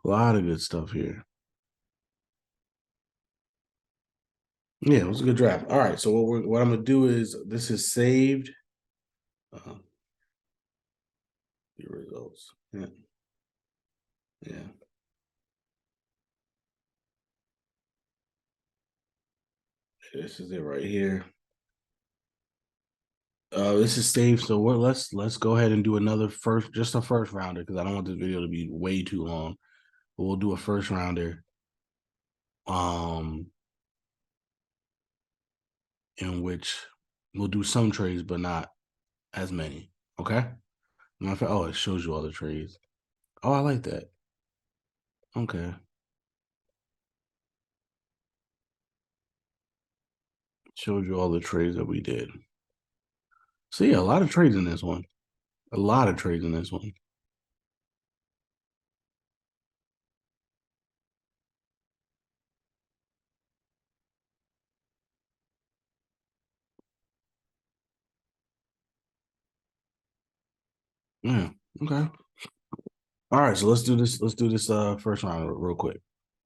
A lot of good stuff here. Yeah, it was a good draft. All right, so what I'm gonna do is this is saved. Uh, the results. Yeah, yeah. This is it right here. This is saved. So what? Let's go ahead and do another first, just a first rounder, because I don't want this video to be way too long. But we'll do a first rounder. Um, in which we'll do some trades, but not as many. Okay. Matter of fact, oh, it shows you all the trades. Oh, I like that. Okay. Showed you all the trades that we did. So yeah, a lot of trades in this one. A lot of trades in this one. Yeah. Okay. All right. So let's do this. Let's do this first round real quick.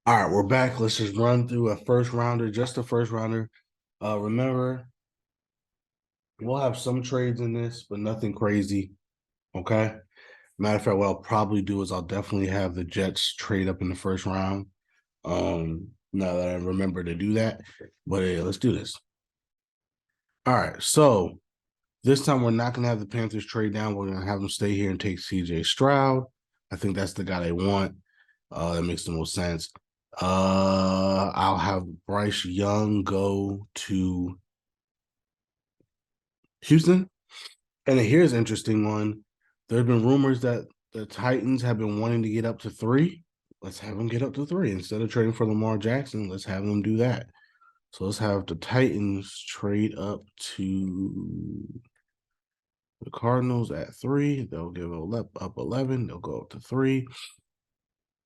All right, we're back. Let's just run through a first rounder, just a first rounder. Remember, we'll have some trades in this, but nothing crazy. Okay. Matter of fact, what I'll probably do is I'll definitely have the Jets trade up in the first round. Now that I remember to do that. But yeah, let's do this. All right. So this time we're not gonna have the Panthers trade down. We're gonna have them stay here and take CJ Stroud. I think that's the guy they want. That makes the most sense. I'll have Bryce Young go to Houston. And here's an interesting one. There have been rumors that the Titans have been wanting to get up to 3. Let's have them get up to 3 instead of trading for Lamar Jackson. Let's have them do that. So let's have the Titans trade up to the Cardinals at 3. They'll give up 11. They'll go up to 3.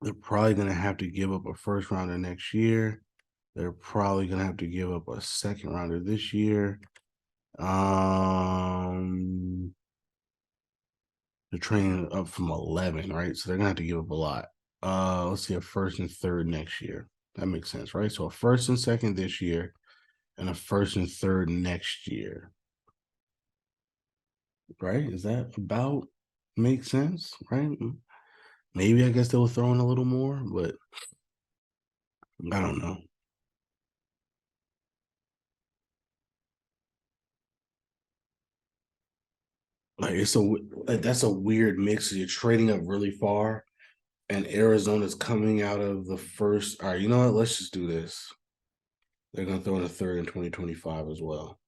They're probably going to have to give up a first rounder next year. They're probably going to have to give up a second rounder this year. They're trading up from 11, right? So they're going to have to give up a lot. Let's see, a first and third next year. That makes sense, right? So a first and second this year and a first and third next year, right? Is that about make sense, right? Maybe I guess they'll throw in a little more, but I don't know. Like it's a like that's a weird mix. You're trading up really far, and Arizona's coming out of the first. All right, you know what? Let's just do this. They're gonna throw in a third in 2025 as well.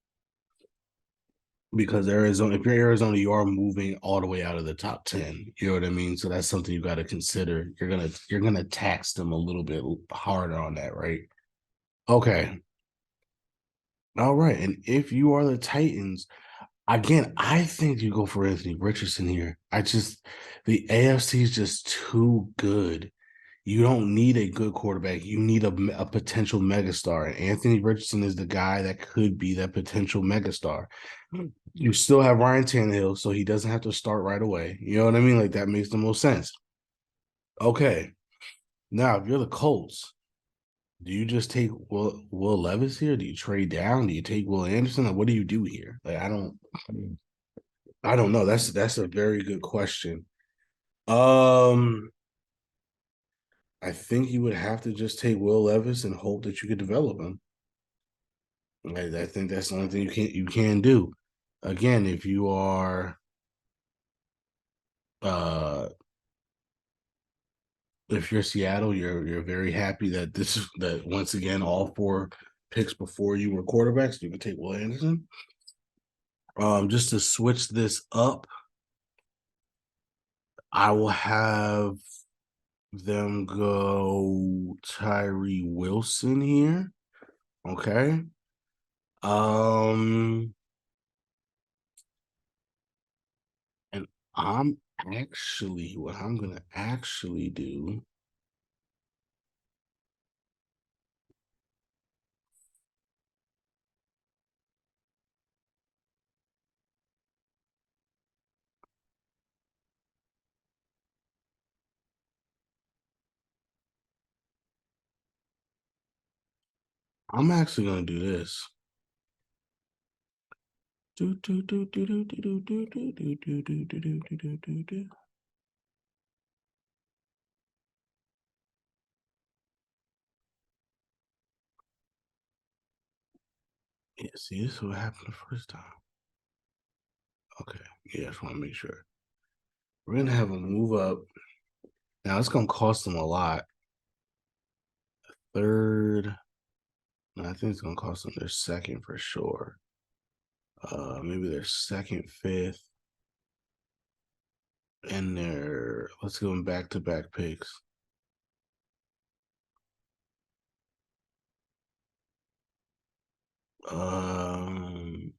Because Arizona, if you're Arizona, you are moving all the way out of the top 10. You know what I mean? So that's something you got to consider. You're gonna tax them a little bit harder on that, right? Okay. All right. And if you are the Titans, again, I think you go for Anthony Richardson here. The AFC is just too good. You don't need a good quarterback. You need a potential megastar. And Anthony Richardson is the guy that could be that potential megastar. You still have Ryan Tannehill, so he doesn't have to start right away. You know what I mean? Like that makes the most sense. Okay. Now, if you're the Colts, do you just take Will Levis here? Do you trade down? Do you take Will Anderson? Like, what do you do here? Like, I don't know. That's a very good question. Um, I think you would have to just take Will Levis and hope that you could develop him. I think that's the only thing you can do. Again, uh if you're Seattle, you're very happy that that once again all 4 picks before you were quarterbacks. You can take Will Anderson. Just to switch this up, I will have them go Tyree Wilson here. Okay. Um, and what I'm gonna actually do I'm actually gonna do this. Yeah, see, this is what happened the first time. Okay, yeah, I just want to make sure. We're gonna have a move up. Now it's gonna cost them a lot. Third, no, I think it's gonna cost them their second for sure. Maybe their second, fifth, and their let's give them back-to-back picks. Um,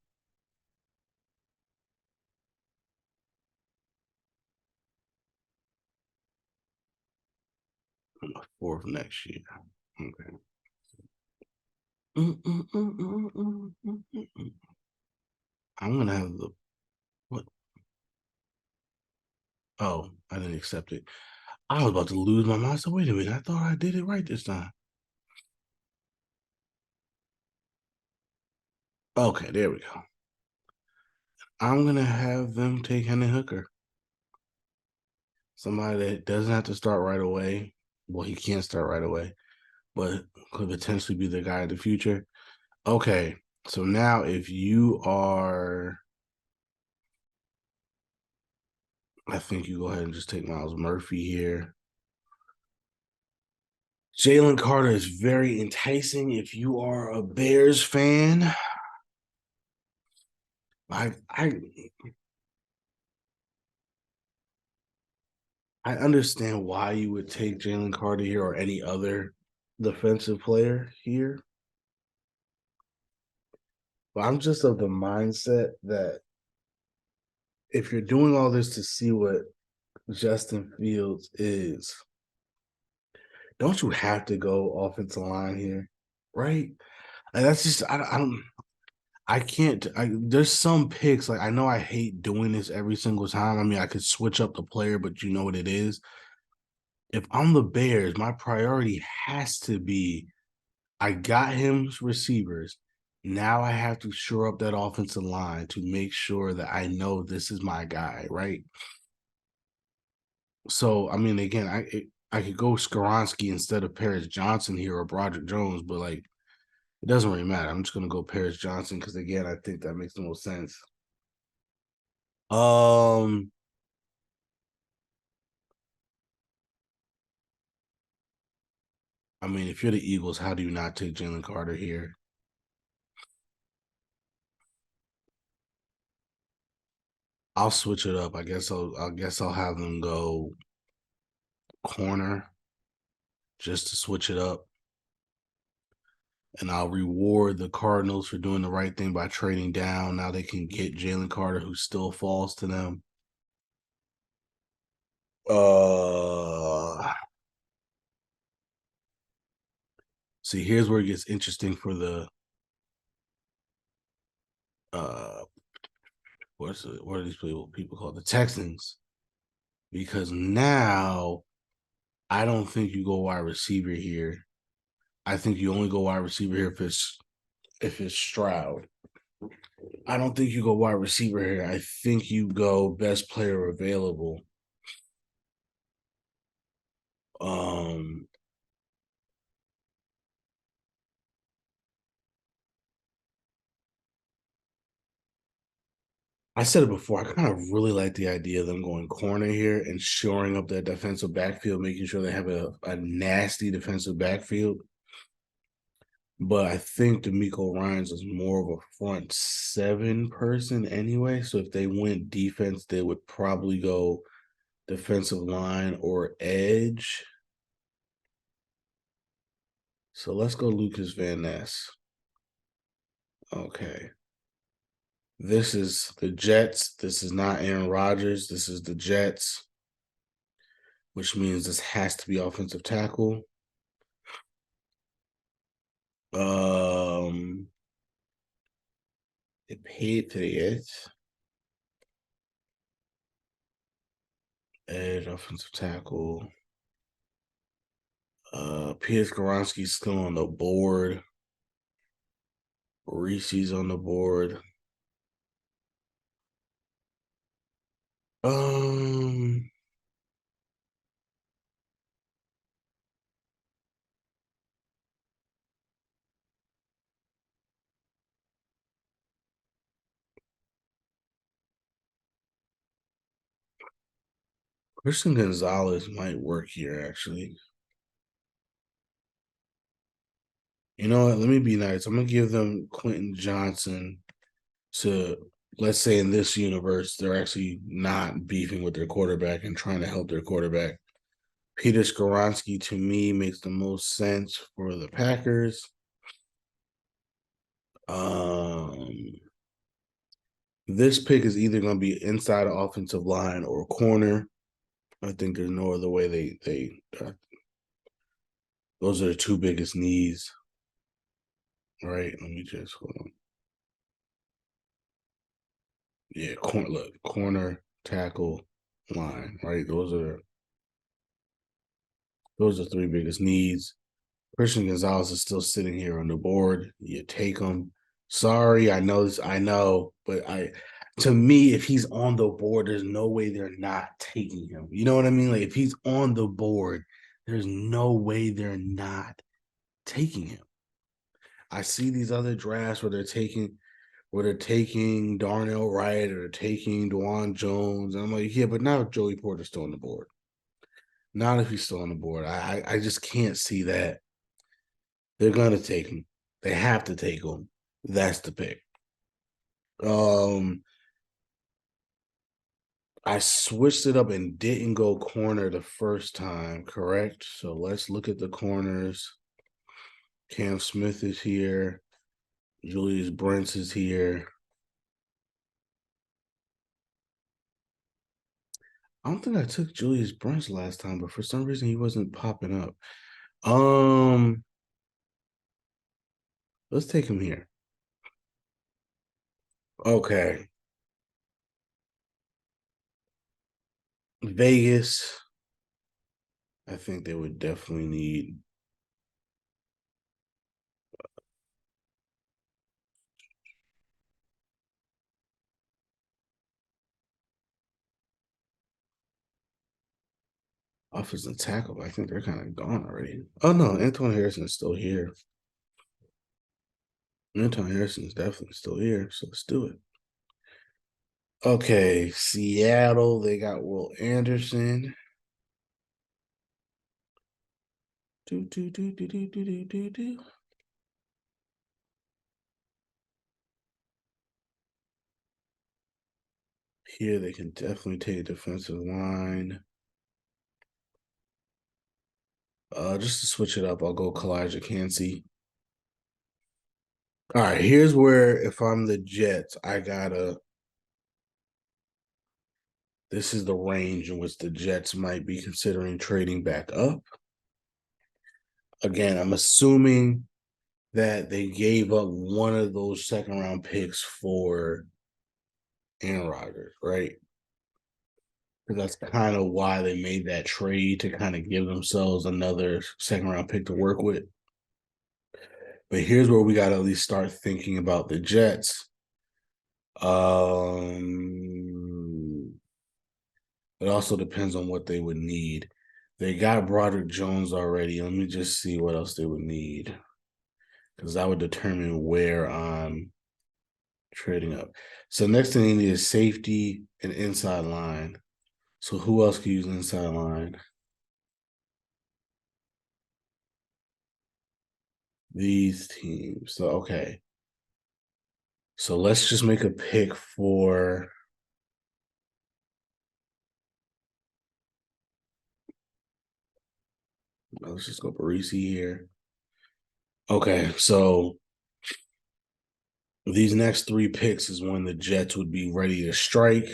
fourth next year. Okay. I'm gonna have the what? Oh, I didn't accept it. I was about to lose my mind. So wait a minute. I thought I did it right this time. Okay, there we go. I'm gonna have them take Henry Hooker. Somebody that doesn't have to start right away. Well, he can't start right away, but could potentially be the guy in the future. Okay, so now if you are, I think you go ahead and just take Miles Murphy here. Jalen Carter is very enticing if you are a Bears fan. I I understand why you would take Jalen Carter here or any other defensive player here. But I'm just of the mindset that if you're doing all this to see what Justin Fields is, don't you have to go offensive line here? Right? And that's just I don't I can't there's some picks like I know I hate doing this every single time. I mean, I could switch up the player, but you know what it is. If I'm the Bears, my priority has to be I got him receivers. Now I have to shore up that offensive line to make sure that I know this is my guy, right? So I mean, again, I could go Skaronski instead of Paris Johnson here or Broderick Jones, but like it doesn't really matter. I'm just gonna go Paris Johnson because again, I think that makes the most sense. Um, I mean, if you're the Eagles, how do you not take Jalen Carter here? I'll switch it up. I guess I'll have them go corner just to switch it up. And I'll reward the Cardinals for doing the right thing by trading down. Now they can get Jalen Carter, who still falls to them. Uh See, here's where it gets interesting for the uh what are these people called? The Texans. Because now I don't think you go wide receiver here. I think you only go wide receiver here if it's Stroud. I don't think you go wide receiver here. I think you go best player available. Um, I said it before. I kind of really like the idea of them going corner here and shoring up that defensive backfield, making sure they have a nasty defensive backfield. But I think D'Amico Ryans is more of a front seven person anyway. So if they went defense, they would probably go defensive line or edge. So let's go Lucas Van Ness. Okay. This is the Jets. This is not Aaron Rodgers. This is the Jets, which means this has to be offensive tackle. Um, the Patriots, edge offensive tackle. Peter Skoronski's still on the board. Reese's on the board. Um, Christian Gonzalez might work here, actually. You know what? Let me be nice. I'm gonna give them Quentin Johnson to, let's say in this universe, they're actually not beefing with their quarterback and trying to help their quarterback. Peter Skoronski to me makes the most sense for the Packers. Um, this pick is either going to be inside offensive line or corner. I think there's no other way those are the two biggest needs. Right? Let me just hold on. Yeah, look, corner, tackle, line. Right? Those are three biggest needs. Christian Gonzalez is still sitting here on the board. You take him. Sorry, I know this. I know, but to me, if he's on the board, there's no way they're not taking him. You know what I mean? Like if he's on the board, there's no way they're not taking him. I see these other drafts where they're taking Darnell Wright or they're taking Dwan Jones. And I'm like, yeah, but now Joey Porter's still on the board. Not if he's still on the board. I just can't see that. They're gonna take him. They have to take him. That's the pick. Um, I switched it up and didn't go corner the first time, correct? So let's look at the corners. Cam Smith is here. Julius Brents is here. I don't think I took Julius Brents last time, but for some reason he wasn't popping up. Um, let's take him here. Okay. Vegas. I think they would definitely need offensive tackle. I think they're kind of gone already. Oh no, Antoine Harrison is still here. Anton Harrison is definitely still here, so let's do it. Okay, Seattle, they got Will Anderson. Do, do, do, do, do, do, do, do, do. Here they can definitely take a defensive line. Just to switch it up, I'll go Kalijah Cansey. All right, here's where if I'm the Jets, I gotta. This is the range in which the Jets might be considering trading back up. Again, I'm assuming that they gave up one of those second round picks for Aaron Rodgers, right? Because that's kind of why they made that trade to kind of give themselves another second round pick to work with. But here's where we got to at least start thinking about the Jets. It also depends on what they would need. They got Broderick Jones already. Let me just see what else they would need, because that would determine where I'm trading up. So next thing they need is safety and inside line. So who else can use inside line? These teams. So okay. So let's just make a pick for. Let's just go Parisi here. Okay, so these next three picks is when the Jets would be ready to strike.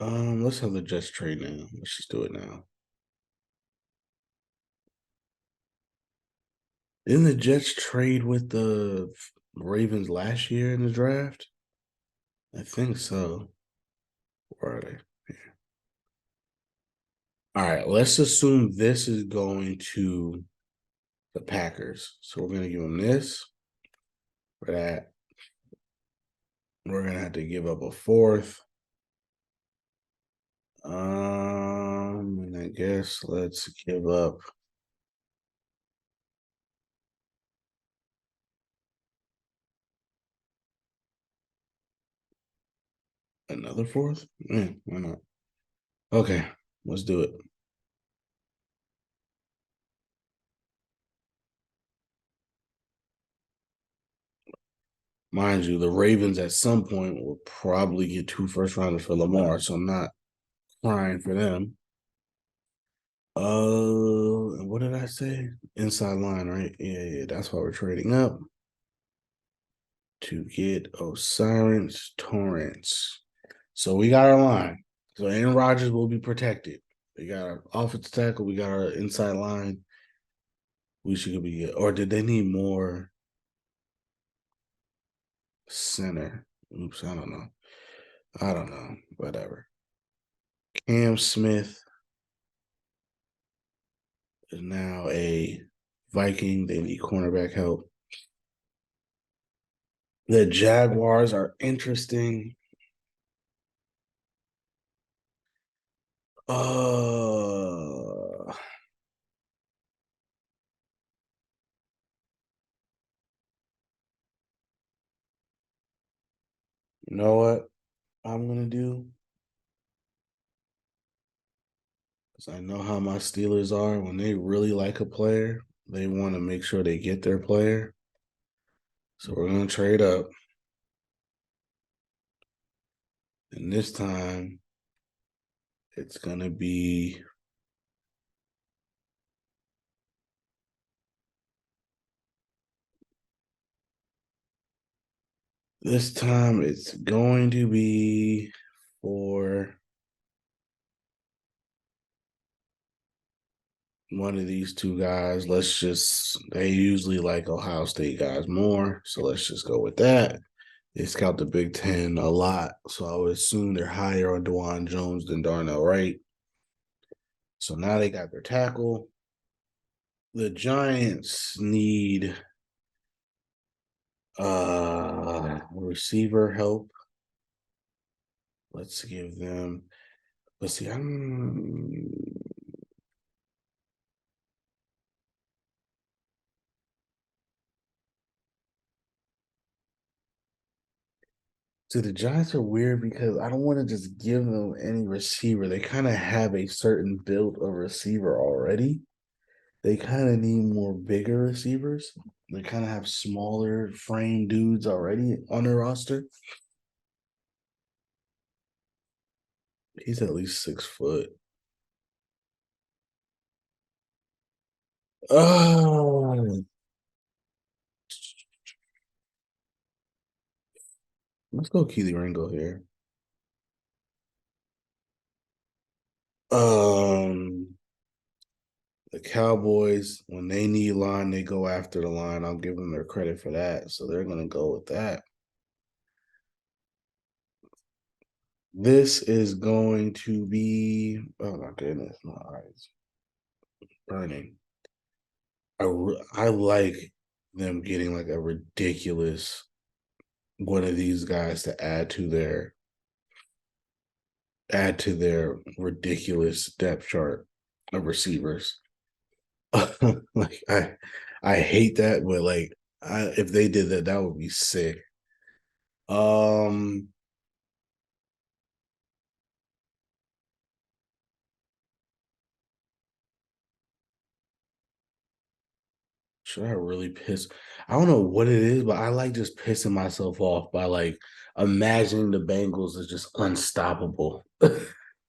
Let's have the Jets trade now. Let's just do it now. Didn't the Jets trade with the Ravens last year in the draft? I think so. Where are they? All right, let's assume this is going to the Packers. So we're going to give them this for that. We're going to have to give up a fourth. And I guess let's give up another fourth. Yeah, why not? Okay, let's do it. Mind you, the Ravens at some point will probably get 2 first rounders for Lamar, so I'm not crying for them. And what did I say? Inside line, right? Yeah, that's why we're trading up to get Osiris Torrance. So we got our line. So Aaron Rodgers will be protected. We got our offensive tackle. We got our inside line. We should be good. Or did they need more center? Oops, I don't know. I don't know. Whatever. Cam Smith is now a Viking. They need cornerback help. The Jaguars are interesting. Uh, you know what I'm gonna do? Because I know how my Steelers are. When they really like a player, they want to make sure they get their player. So we're gonna trade up. And this time it's gonna be for one of these two guys. They usually like Ohio State guys more. So let's just go with that. They scout the Big Ten a lot. So I would assume they're higher on DeJuan Jones than Darnell Wright. So now they got their tackle. The Giants need receiver help. Let's give them. Let's see. So the Giants are weird because I don't want to just give them any receiver. They kind of have a certain build of receiver already. They kind of need more bigger receivers. They kind of have smaller frame dudes already on their roster. He's at least 6 foot. Oh, let's go Keely Ringo here. Um, the Cowboys, when they need line, they go after the line. I'll give them their credit for that. So they're gonna go with that. This is going to be, oh my goodness, my eyes burning. I like them getting like a ridiculous one of these guys to add to their ridiculous depth chart of receivers. Like I hate that, but like if they did that, that would be sick. Um, should I really piss? I don't know what it is, but I like just pissing myself off by like imagining the Bengals as just unstoppable.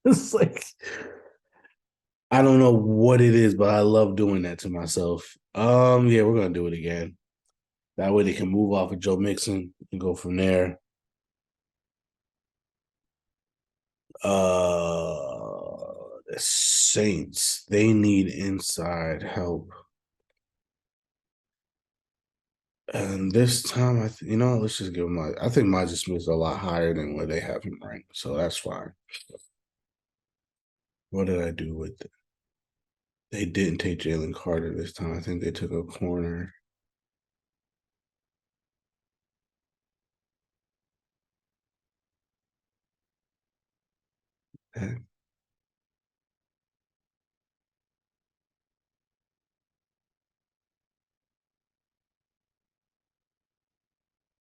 It's like I don't know what it is, but I love doing that to myself. Yeah, we're gonna do it again. That way they can move off of Joe Mixon and go from there. The Saints, they need inside help. And this time, let's just give him I think Majid Smith's a lot higher than where they have him ranked, so that's fine. What did I do with it? They didn't take Jalen Carter this time. I think they took a corner. Okay.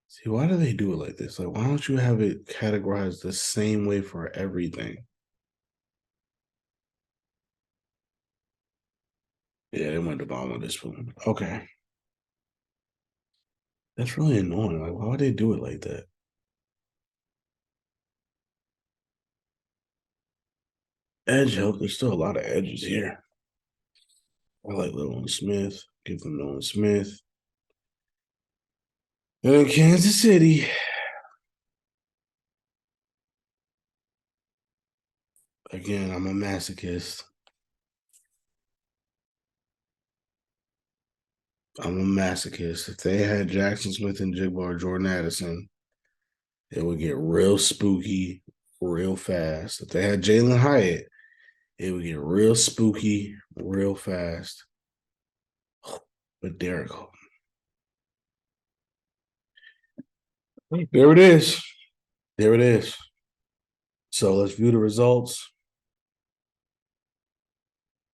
See, why do they do it like this? Like, why don't you have it categorized the same way for everything? Yeah, they went to bottom of this one. Okay. That's really annoying. Like, why would they do it like that? Edge help. There's still a lot of edges here. I like Nolan Smith. Give them Nolan Smith. And Kansas City. Again, I'm a masochist. I'm a masochist. If they had Jackson Smith and Jigba or Jordan Addison, it would get real spooky real fast. If they had Jalen Hyatt, it would get real spooky real fast. But Derek, there it is. There it is. So let's view the results.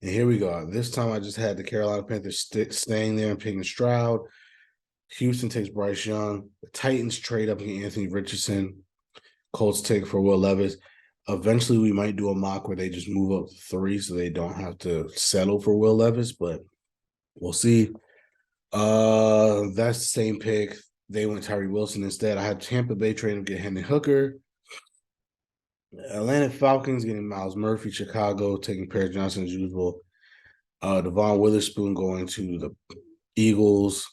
And here we go. This time I just had the Carolina Panthers staying there and picking Stroud. Houston takes Bryce Young. The Titans trade up against Anthony Richardson. Colts take for Will Levis. Eventually, we might do a mock where they just move up to 3 so they don't have to settle for Will Levis, but we'll see. That's the same pick. They went Tyree Wilson instead. I had Tampa Bay trading to get Henry Hooker. Atlanta Falcons getting Miles Murphy. Chicago taking Paris Johnson as usual. Devon Witherspoon going to the Eagles.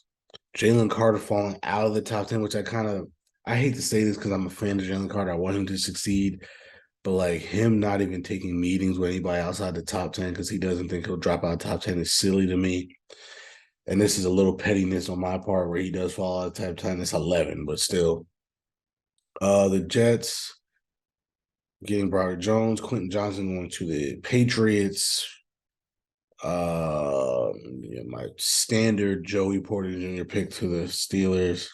Jalen Carter falling out of the top 10, which I hate to say this because I'm a fan of Jalen Carter. I want him to succeed. But like him not even taking meetings with anybody outside the top 10 because he doesn't think he'll drop out of the top 10 is silly to me. And this is a little pettiness on my part where he does fall out of the top 10. It's 11, but still. The Jets getting Broderick Jones, Quentin Johnson going to the Patriots. My standard Joey Porter Jr. pick to the Steelers.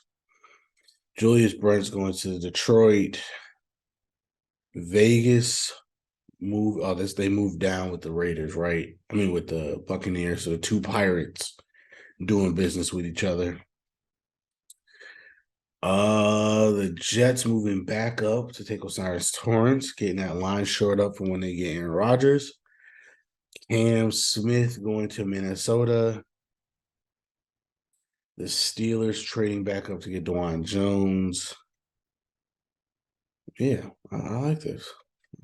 Julius Brent's going to Detroit. Vegas they moved down with the Raiders, right? I mean with the Buccaneers. So the two pirates doing business with each other. The Jets moving back up to take Osiris Torrance, getting that line short up for when they get Aaron Rodgers. Cam Smith going to Minnesota. The Steelers trading back up to get DeJuan Jones. Yeah, I like this.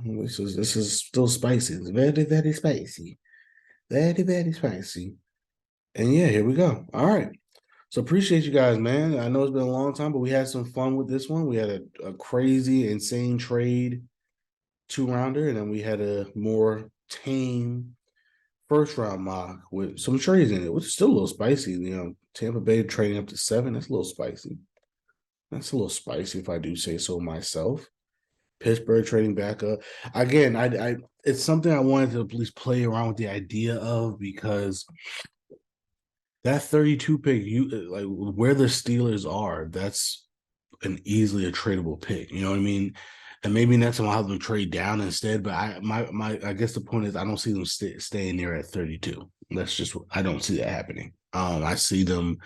This is still spicy. It's very, very spicy. Very, very spicy. And yeah, here we go. All right. So appreciate you guys, man. I know it's been a long time, but we had some fun with this one. We had a crazy, insane trade 2-rounder, and then we had a more tame first round mock with some trades in it, which is still a little spicy. Tampa Bay trading up to 7. That's a little spicy. That's a little spicy if I do say so myself. Pittsburgh trading back up. Again, I it's something I wanted to at least play around with the idea of because that 32 pick, like where the Steelers are, that's an easily a tradable pick. You know what I mean? And maybe next time I'll have them trade down instead. But I guess the point is I don't see them staying there at 32. I don't see that happening. I see them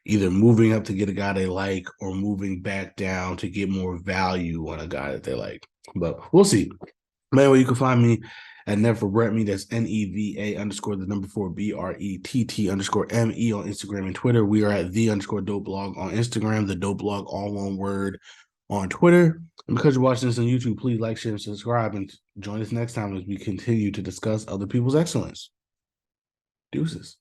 either moving up to get a guy they like or moving back down to get more value on a guy that they like. But we'll see. Anyway, you can find me at Never Brett Me. That's NEVA underscore the number 4 BRETT underscore ME on Instagram and Twitter. We are at the underscore dope blog on Instagram, the dope blog, all one word on Twitter. And because you're watching this on YouTube, please like, share, and subscribe, and join us next time as we continue to discuss other people's excellence. Deuces.